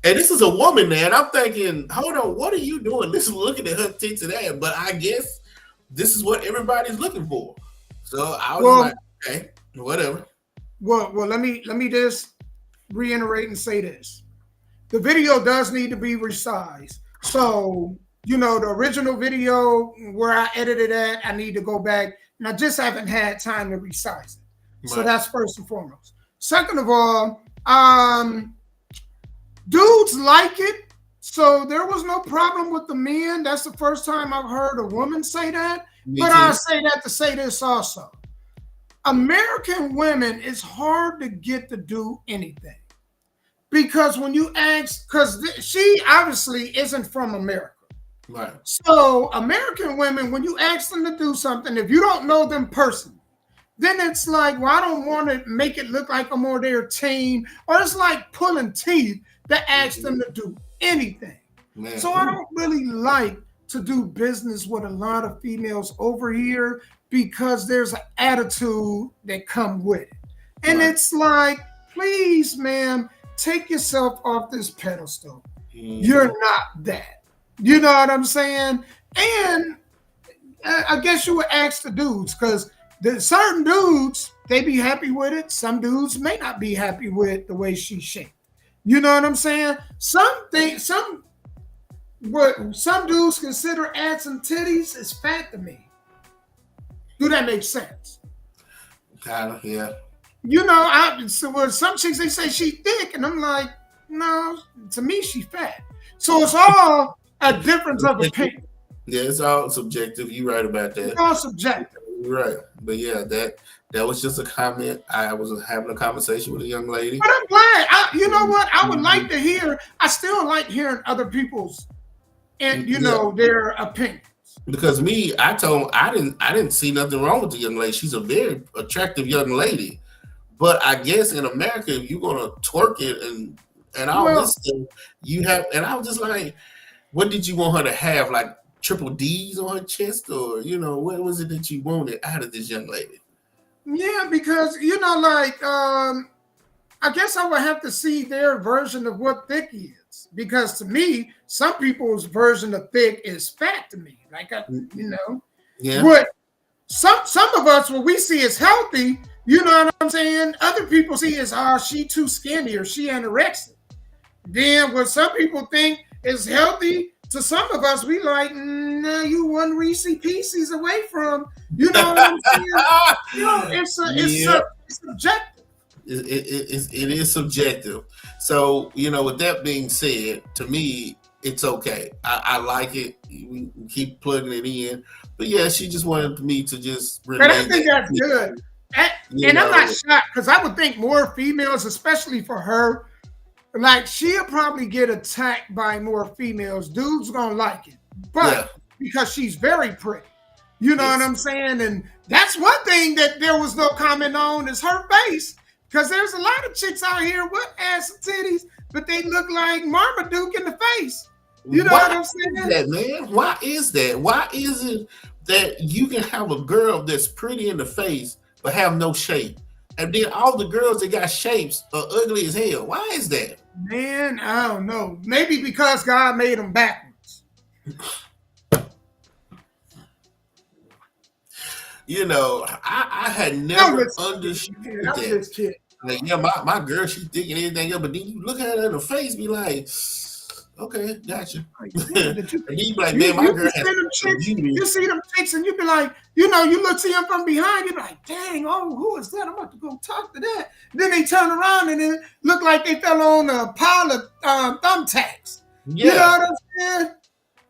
And this is a woman, man. I'm thinking, hold on, what are you doing? This is looking at her tits and ass. But I guess this is what everybody's looking for. So I was like, okay, whatever. Well, let me just reiterate and say this. The video does need to be resized. So, the original video where I edited at, I need to go back. And I just haven't had time to resize it. Right. So that's first and foremost. Second of all, dudes like it. So there was no problem with the men. That's the first time I've heard a woman say that. But I say that to say this also. American women, it's hard to get to do anything. Because when you ask, because she obviously isn't from America. Right. So American women, when you ask them to do something, if you don't know them personally, then it's like, well, I don't want to make it look like I'm on their team. Or it's like pulling teeth to ask them to do anything. Man. So I don't really like to do business with a lot of females over here because there's an attitude that comes with it. And it's like, please, ma'am, take yourself off this pedestal. You're not that. You know what I'm saying? And I guess you would ask the dudes, because certain dudes, they be happy with it. Some dudes may not be happy with the way she's shaped. You know what I'm saying? Some dudes consider ass and titties as fat to me. Do that make sense? Kind of, yeah. Some chicks, they say she thick, and I'm like, no, to me she fat. So it's all a difference of opinion. Yeah, it's all subjective. You're right about that. It's all subjective. You're right. But yeah, that was just a comment. I was having a conversation with a young lady. But I'm glad. You know what? I would like to hear. I still like hearing other people's, and their opinions. Because I told him I didn't see nothing wrong with the young lady. She's a very attractive young lady. But I guess in America, if you're gonna twerk it and all this stuff, you have. And I was just like, what did you want her to have? Like triple D's on her chest, or what was it that you wanted out of this young lady? Yeah, because I guess I would have to see their version of what thick is. Because to me, some people's version of thick is fat to me. Yeah. But some of us, what we see as healthy, you know what I'm saying? Other people see as, she too skinny or she anorexic. Then what some people think is healthy, to some of us, we like, you one Reese Pieces away from, you know what I'm saying? It's subjective. It is subjective. So, with that being said, to me, it's okay. I like it. We keep plugging it in. But yeah, she just wanted me to just relate. But I think that's good. And I'm not shocked, because I would think more females, especially for her, like she'll probably get attacked by more females. Dudes gonna like it, but because she's very pretty. You know what I'm saying? And that's one thing that there was no comment on is her face. Because there's a lot of chicks out here with ass and titties, but they look like Marmaduke in the face. You know what I'm saying? That, man? Why is that? Why is it that you can have a girl that's pretty in the face but have no shape? And then all the girls that got shapes are ugly as hell. Why is that? Man, I don't know. Maybe because God made them backwards. You know, I had never understood that. Like, yeah, my girl, she's thick and everything else, but then you look at her in the face, be like, okay, gotcha. And then you be like, man, my girl has you see them chicks and you be like, you know, you look see them from behind, you be like, dang, oh, who is that? I'm about to go talk to that. Then they turn around and it look like they fell on a pile of thumbtacks. Yeah. You know what I'm saying?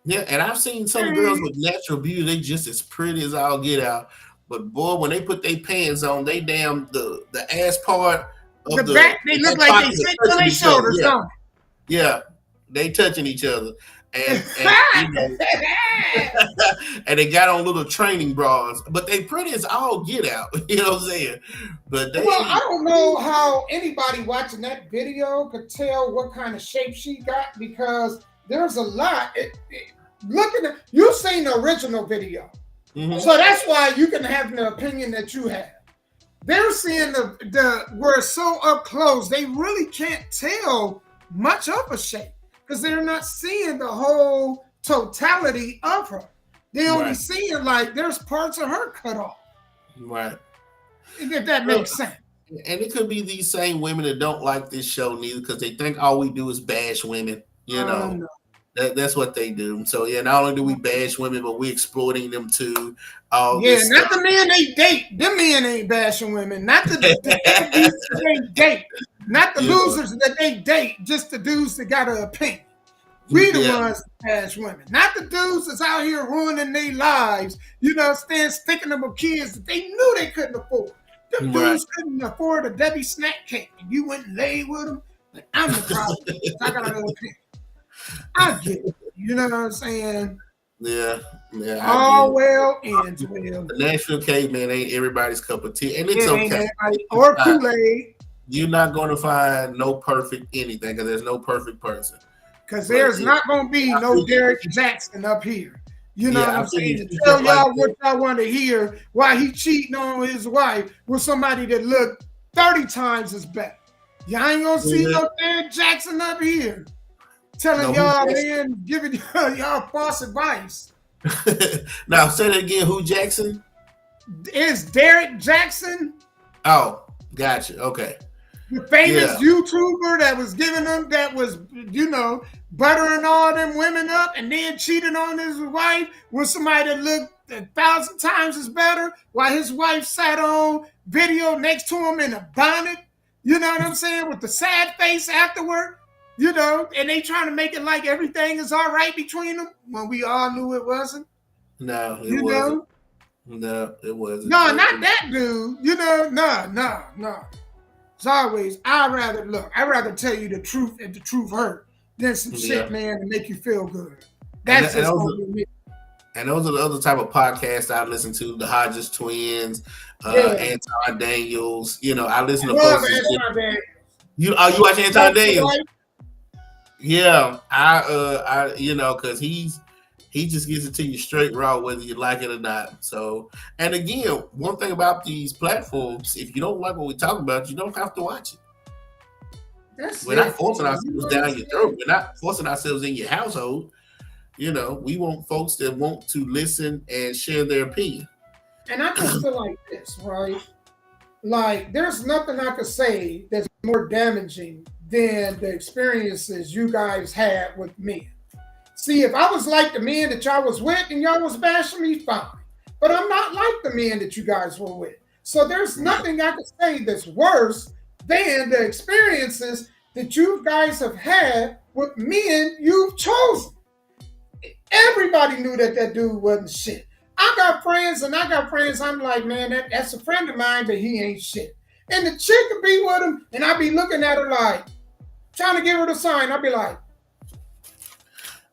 Yeah, and I've seen some girls with natural beauty, they just as pretty as all get out. But boy, when they put their pants on, they damn the ass part of the back, they look like they sit on their shoulders, don't they? Yeah, they touching each other. And you know, and they got on little training bras, but they pretty as all get out. You know what I'm saying? But I don't know how anybody watching that video could tell what kind of shape she got because there's a lot. Looking at you've seen the original video, so that's why you can have the opinion that you have. They're seeing the where it's so up close, they really can't tell much of a shape because they're not seeing the whole totality of her. They only seeing like there's parts of her cut off. Right. If that makes sense. And it could be these same women that don't like this show neither because they think all we do is bash women. You know. No. That's what they do. So yeah, not only do we bash women, but we exploiting them too. Not the men they date. Them men ain't bashing women. Not the they date. Not the losers that they date. Just the dudes that got an opinion. We the ones that bash women. Not the dudes that's out here ruining their lives. You know, sticking them with kids that they knew they couldn't afford. Them dudes couldn't afford a Debbie snack cake, and you went and laid with them. Like, I'm the problem. I got an opinion. I get it. You know what I'm saying? Yeah. All well ends well. The Nashville Cavemen ain't everybody's cup of tea, and it's okay. Or Kool-Aid. You're not going to find no perfect anything because there's no perfect person. Because there's not going to be no Derek Jackson up here. You know what I'm saying? To tell y'all what y'all want to hear why he cheating on his wife with somebody that looked 30 times as better. Y'all ain't going to see no Derek Jackson up here. Telling y'all, man, giving y'all false advice. Now, say that again. Who Jackson? It's Derek Jackson. Oh, gotcha. Okay. The famous YouTuber that was giving them, that was, you know, buttering all them women up and then cheating on his wife with somebody that looked 1,000 times as better while his wife sat on video next to him in a bonnet. You know what I'm saying? With the sad face afterward. You know, and they trying to make it like everything is all right between them when we all knew it wasn't. No, it wasn't. No, it wasn't. No, not that dude. You know, no. It's always, I'd rather tell you the truth and the truth hurt than some shit, man, to make you feel good. That's just what we mean. And those are the other type of podcasts I listen to, the Hodges twins, Anton Daniels. You know, I listen to folks. Anton Daniels. You watch Anton Daniels? Yeah, I you know, because he just gives it to you straight raw, whether you like it or not. So, and again, one thing about these platforms, if you don't like what we talk about, you don't have to watch it. We're not forcing ourselves down your throat. We're not forcing ourselves in your household. You know, we want folks that want to listen and share their opinion. And I just feel like this, right? Like, there's nothing I could say that's more damaging than the experiences you guys had with men. See, if I was like the men that y'all was with and y'all was bashing me, fine. But I'm not like the men that you guys were with. So there's nothing I could say that's worse than the experiences that you guys have had with men you've chosen. Everybody knew that dude wasn't shit. I got friends I'm like, man, that's a friend of mine, but he ain't shit. And the chick could be with him, and I'd be looking at her like, trying to give her the sign. I'd be like,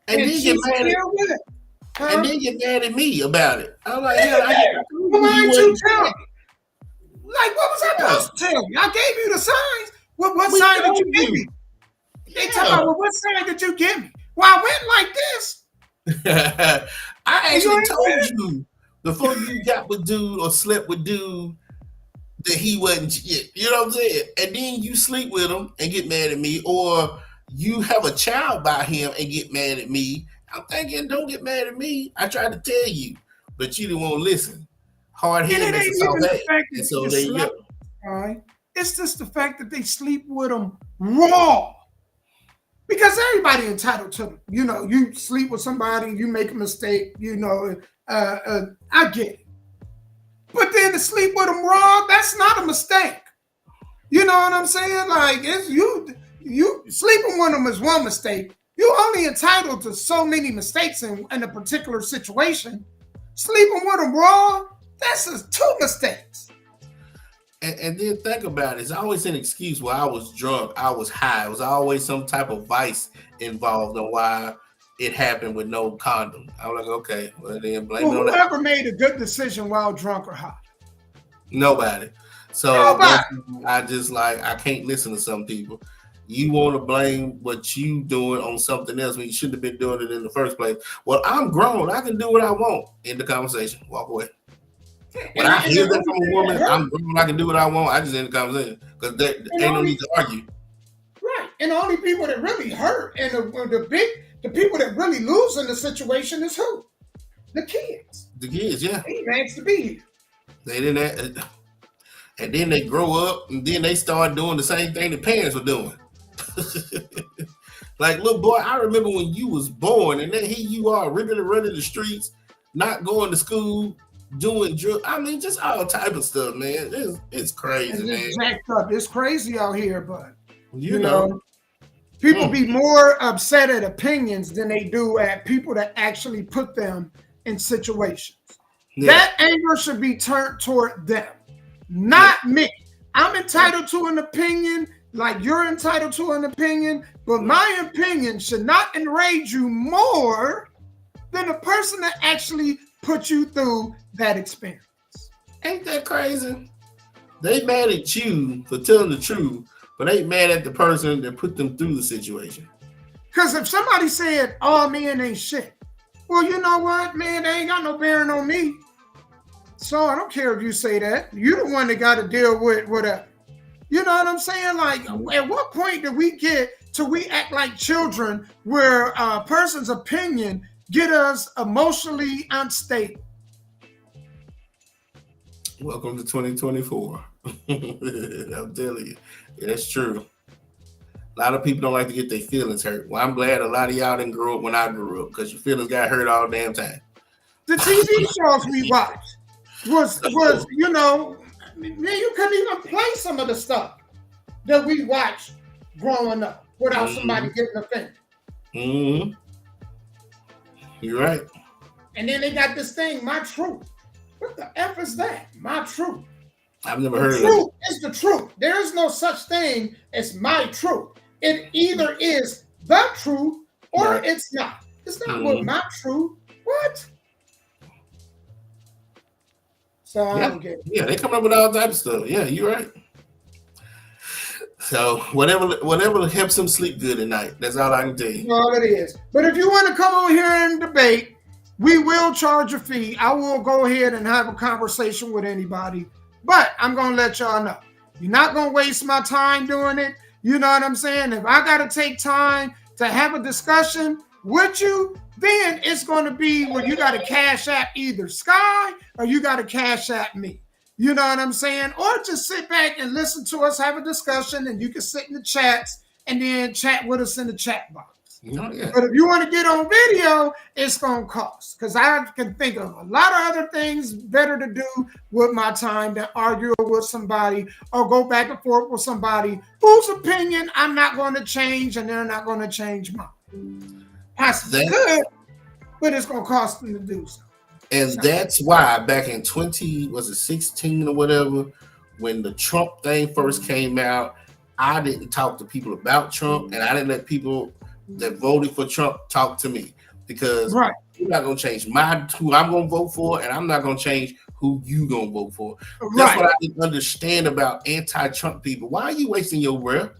and she's still with it. And then get mad at me about it. I'm like, hell, why didn't you tell me? Like, what was I supposed to tell you? I gave you the signs. What sign did you give me? They talk about, well, what sign did you give me? Well, I went like this. I actually told you before you got with dude or slept with dude that he wasn't shit. You know what I'm saying? And then you sleep with him and get mad at me, or you have a child by him and get mad at me. I'm thinking, don't get mad at me. I tried to tell you, but you didn't want to listen. Hard-headed is all bad. And so there you go. Right? It's just the fact that they sleep with them raw. Because everybody entitled to them. You know, you sleep with somebody, you make a mistake, you know, I get it. But then to sleep with them raw, that's not a mistake. You know what I'm saying? Like, it's you sleeping with them is one mistake. You're only entitled to so many mistakes in a particular situation. Sleeping with them raw, that's just 2 mistakes. And then think about it. It's always an excuse. Well, I was drunk. I was high. It was always some type of vice involved on why it happened with no condom. I was like, okay, well then blame it on that. Whoever made a good decision while drunk or high? Nobody. So I just like, I can't listen to some people. You want to blame what you doing on something else when you shouldn't have been doing it in the first place. Well, I'm grown. I can do what I want. End the conversation. Walk away. When I hear that from a woman, I'm grown. I can do what I want. I just end the conversation because there ain't no need to argue. Right. And the only people that really hurt and the people that really lose in the situation is who? The kids. The kids, yeah. They didn't ask to be here. They didn't. And then they grow up and then they start doing the same thing the parents were doing. Like, little boy, I remember when you was born and then here you are ripping and running the streets, not going to school, doing drugs. I mean, just all type of stuff, man. It's crazy, man. Jacked up. It's crazy out here, but you know people be more upset at opinions than they do at people that actually put them in situations. Yeah. That anger should be turned toward them, not me. I'm entitled to an opinion like you're entitled to an opinion, but my opinion should not enrage you more than the person that actually put you through that experience. Ain't that crazy? They mad at you for telling the truth, but ain't mad at the person that put them through the situation. Because if somebody said, all men ain't shit, well, you know what, man, they ain't got no bearing on me. So I don't care if you say that. You're the one that got to deal with whatever. You know what I'm saying? Like, at what point do we get to we act like children where a person's opinion get us emotionally unstable? Welcome to 2024. I'm telling you, that's true. A lot of people don't like to get their feelings hurt. Well, I'm glad a lot of y'all didn't grow up when I grew up because your feelings got hurt all the damn time. The TV shows we watched was you know, man, you couldn't even play some of the stuff that we watched growing up without somebody getting offended. Mm-hmm. You're right. And then they got this thing, My Truth. What the F is that? My Truth. I've never heard of it. The truth is the truth. There is no such thing as my truth. It either is the truth or it's not. It's not what my truth. What? So I don't get it. Yeah, they come up with all types of stuff. Yeah, you're right. So whatever helps them sleep good at night. That's all I can tell you. All it is. But if you want to come over here and debate, we will charge a fee. I will go ahead and have a conversation with anybody. But I'm going to let y'all know. You're not going to waste my time doing it. You know what I'm saying? If I got to take time to have a discussion with you, then it's going to be where you got to cash app either Sky or you got to cash app me. You know what I'm saying? Or just sit back and listen to us have a discussion, and you can sit in the chats and then chat with us in the chat box. Oh, yeah. But if you want to get on video, it's going to cost, because I can think of a lot of other things better to do with my time than argue with somebody or go back and forth with somebody whose opinion I'm not going to change and they're not going to change mine. That's good, but it's going to cost them to do so. And that's why back in 2016 or whatever, when the Trump thing first came out, I didn't talk to people about Trump, and I didn't let people that voted for Trump talk to me, because You're not gonna change who I'm gonna vote for, and I'm not gonna change who you gonna vote for. Right. That's what I didn't understand about anti-Trump people. Why are you wasting your breath?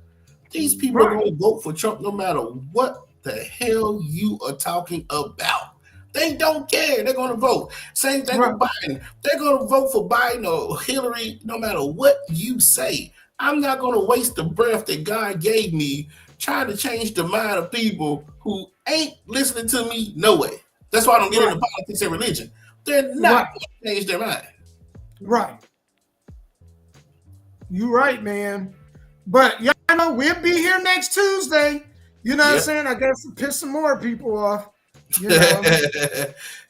These people are gonna vote for Trump no matter what the hell you are talking about. They don't care. They're gonna vote. Same thing with Biden. They're gonna vote for Biden or Hillary no matter what you say. I'm not gonna waste the breath that God gave me trying to change the mind of people who ain't listening to me no way. That's why I don't get into politics and religion. They're not going to change their mind. Right. You're right, man. But y'all know we'll be here next Tuesday. You know what I'm saying? I guess to piss some more people off. You know?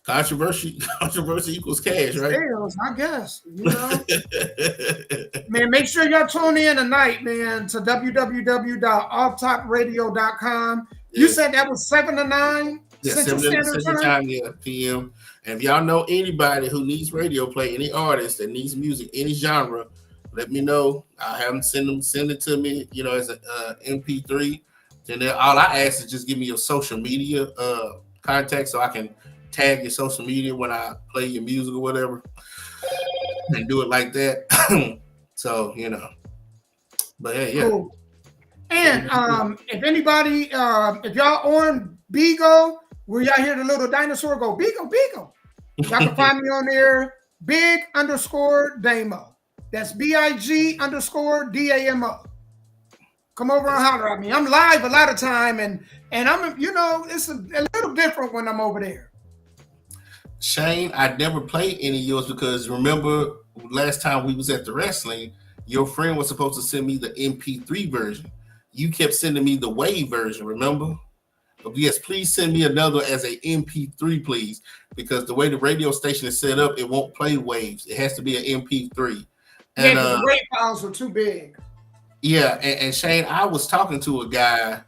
Controversy equals cash, right? Sales, I guess. You know? Man, make sure y'all tune in tonight, man, to www.offtopradio.com. You said that was 7 to 9? Yeah, Central 7 Standard Time? p.m. And if y'all know anybody who needs radio play, any artist that needs music, any genre, let me know. I'll have them send it to me, you know, as an MP3. Then all I ask is just give me your social media contact so I can tag your social media when I play your music or whatever, and do it like that. So, you know, but hey, yeah. Cool. And if anybody, if y'all on Bigo, where y'all hear the little dinosaur go, Bigo, Bigo, y'all can find me on there, big_Damo. That's BIG_DAMO. Come over and holler at me. I'm live a lot of time, and I'm, you know, it's a little different when I'm over there. Shane, I never played any of yours because remember last time we was at the wrestling, your friend was supposed to send me the MP3 version. You kept sending me the WAV version, remember? But yes, please send me another as a MP3, please, because the way the radio station is set up, it won't play waves. It has to be an MP3. And the wave files are too big. Yeah, and Shane, I was talking to a guy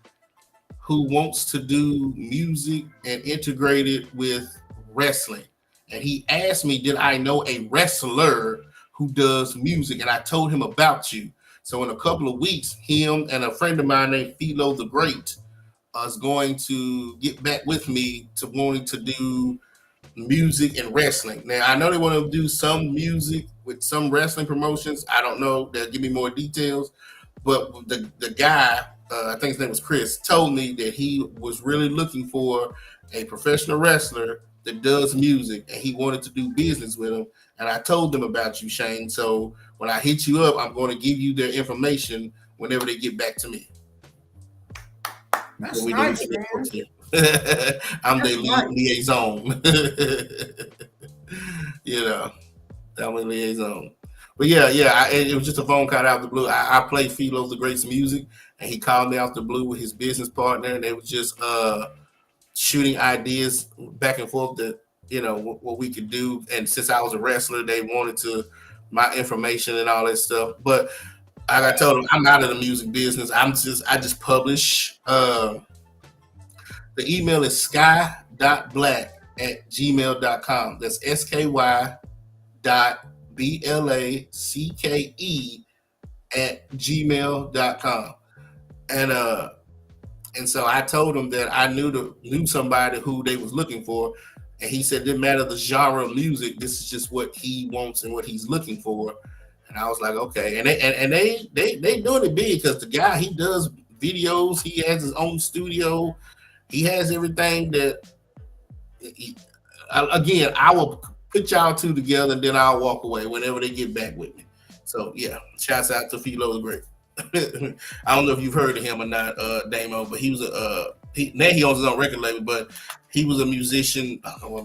who wants to do music and integrate it with wrestling. And he asked me, did I know a wrestler who does music? And I told him about you. So in a couple of weeks, him and a friend of mine named Philo the Great is going to get back with me to wanting to do music and wrestling. Now, I know they want to do some music with some wrestling promotions. I don't know. They'll give me more details. But the guy, I think his name was Chris, told me that he was really looking for a professional wrestler that does music, and he wanted to do business with him. And I told them about you, Shane. So when I hit you up, I'm going to give you their information whenever they get back to me. That's nice, man. I'm their liaison. You know, I'm a liaison. But yeah, it was just a phone call out of the blue. I play Philo the Great's music, and he called me out the blue with his business partner, and they were just shooting ideas back and forth that, you know, what we could do. And since I was a wrestler, they wanted my information and all that stuff. But like I told them, I'm out of the music business. I just publish. The email is sky.black@gmail.com. That's sky.blacke@gmail.com. And so I told him that I knew somebody who they was looking for, and he said it didn't matter the genre of music. This is just what he wants and what he's looking for. And I was like, okay. And they doing it big because the guy, he does videos. He has his own studio. He has everything that. I will put y'all two together, and then I'll walk away whenever they get back with me. So yeah, shouts out to Philo the Great. I don't know if you've heard of him or not, Damo, but he was now he owns his own record label, but he was a musician.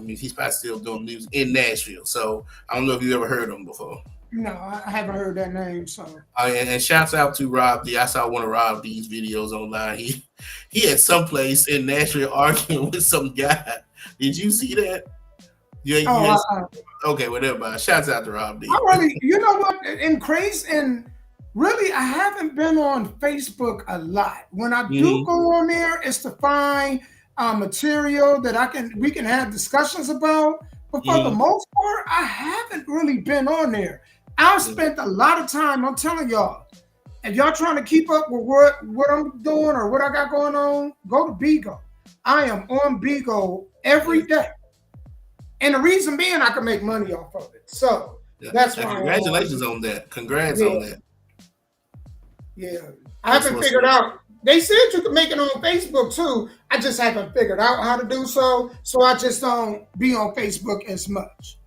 He's probably still doing music in Nashville. So I don't know if you ever heard of him before. No, I haven't heard that name. So and shouts out to Rob D. I saw one of Rob D's videos online. He had someplace in Nashville arguing with some guy. Did you see that? Okay, whatever. Shouts out to Rob D. I really, you know what? Really, I haven't been on Facebook a lot. When I do go on there, it's to find material that we can have discussions about. But for the most part, I haven't really been on there. I've spent a lot of time. I'm telling y'all, if y'all trying to keep up with what I'm doing or what I got going on, go to Bigo. I am on Bigo every day. And the reason being, I can make money off of it. So that's why. Congratulations on that. Congrats on that. Yeah. I haven't figured out. They said you can make it on Facebook too. I just haven't figured out how to do so. So I just don't be on Facebook as much.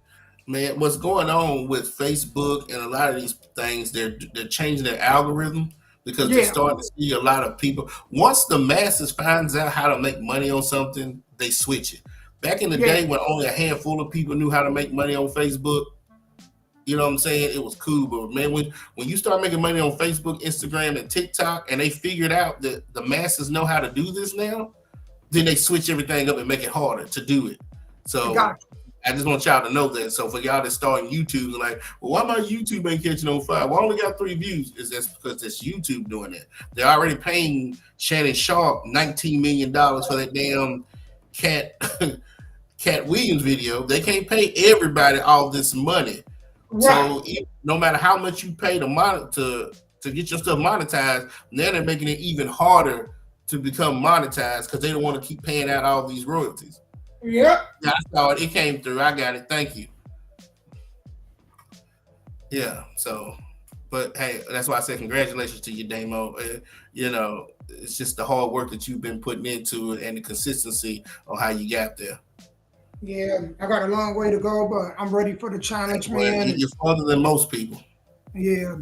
Man, what's going on with Facebook and a lot of these things, they're changing their algorithm because they're starting to see a lot of people. Once the masses finds out how to make money on something, they switch it. Back in the day when only a handful of people knew how to make money on Facebook, you know what I'm saying? It was cool. But man, when you start making money on Facebook, Instagram, and TikTok, and they figured out that the masses know how to do this now, then they switch everything up and make it harder to do it. So I just want y'all to know that. So for y'all that start YouTube, like, well, why my YouTube ain't catching on fire? Well, I only got 3 views. Is that's because it's YouTube doing it. They're already paying Shannon Sharp $19 million for that damn Cat Williams video. They can't pay everybody all this money. Right. So no matter how much you pay to get your stuff monetized, now they're making it even harder to become monetized because they don't want to keep paying out all these royalties. Yep. I saw it. It came through. I got it. Thank you. Yeah. So, but hey, that's why I said congratulations to you, Damo. You know, it's just the hard work that you've been putting into it and the consistency on how you got there. Yeah, I got a long way to go, but I'm ready for the challenge, man. You're farther than most people. Yeah.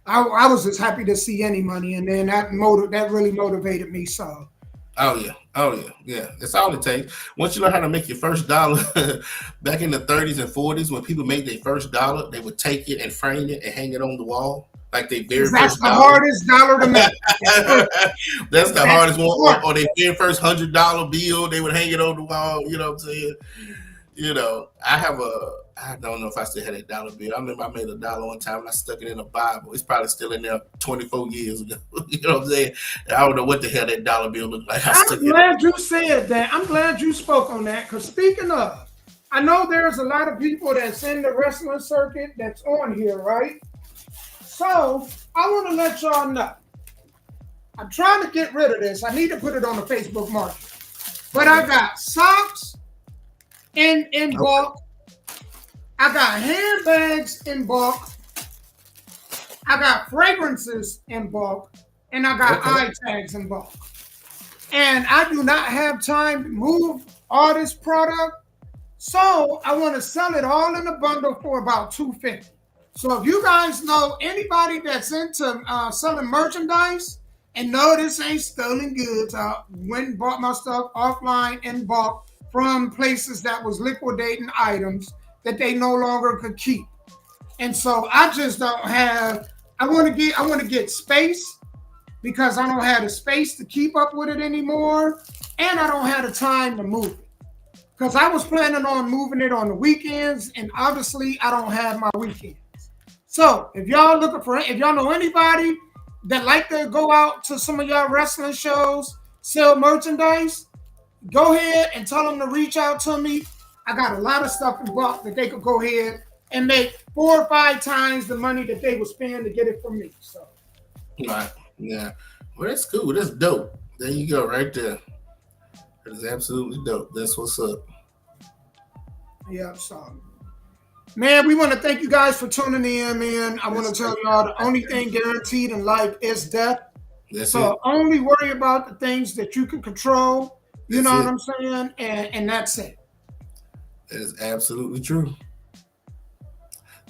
I was just happy to see any money, and then that really motivated me. So. Oh yeah. That's all it takes. Once you learn how to make your first dollar, back in the 30s and 40s, when people made their first dollar, they would take it and frame it and hang it on the wall. Like they very that's first the dollar. hardest dollar to make. That's the hardest one. Or their very first $100 bill, they would hang it on the wall. You know what I'm saying? You know, I don't know if I still had that dollar bill. I remember I made $1 one time and I stuck it in a Bible. It's probably still in there 24 years ago. You know what I'm saying? I don't know what the hell that dollar bill looked like. I'm glad you said that. I'm glad you spoke on that. Because speaking of, I know there's a lot of people that's in the wrestling circuit that's on here, right? So I want to let y'all know. I'm trying to get rid of this. I need to put it on the Facebook market. But I got socks in bulk. I got handbags in bulk. I got fragrances in bulk. And I got eye tags in bulk. And I do not have time to move all this product. So I want to sell it all in a bundle for about $250. So if you guys know anybody that's into selling merchandise and know this ain't stolen goods, I went and bought my stuff offline in bulk from places that was liquidating items that they no longer could keep. And so I just don't have, I want to get space because I don't have the space to keep up with it anymore. And I don't have the time to move it. Because I was planning on moving it on the weekends, and obviously I don't have my weekends. So if y'all know anybody that like to go out to some of y'all wrestling shows, sell merchandise, go ahead and tell them to reach out to me. I got a lot of stuff in bulk that they could go ahead and make 4 or 5 times the money that they would spend to get it from me. So, right, yeah. Well, that's cool. That's dope. There you go, right there. That is absolutely dope. That's what's up. Yeah, so. Man, we want to thank you guys for tuning in, man. I want to tell y'all the only thing guaranteed in life is death. So only worry about the things that you can control. You know what I'm saying? And that's it. That is absolutely true.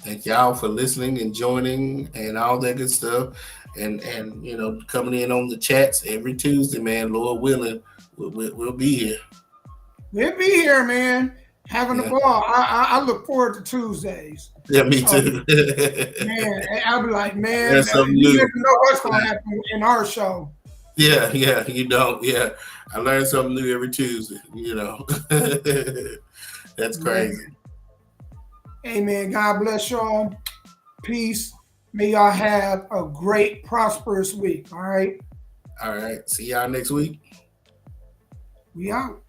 Thank y'all for listening and joining and all that good stuff. And you know, coming in on the chats every Tuesday, man. Lord willing, we'll be here. We'll be here, man. Having a ball. I look forward to Tuesdays. Yeah, me too. Man, I'll be like, man, There's something you new. never know what's going to happen in our show. Yeah, you don't. Yeah, I learn something new every Tuesday. You know, that's crazy. Amen. God bless y'all. Peace. May y'all have a great, prosperous week. All right. All right. See y'all next week. We out.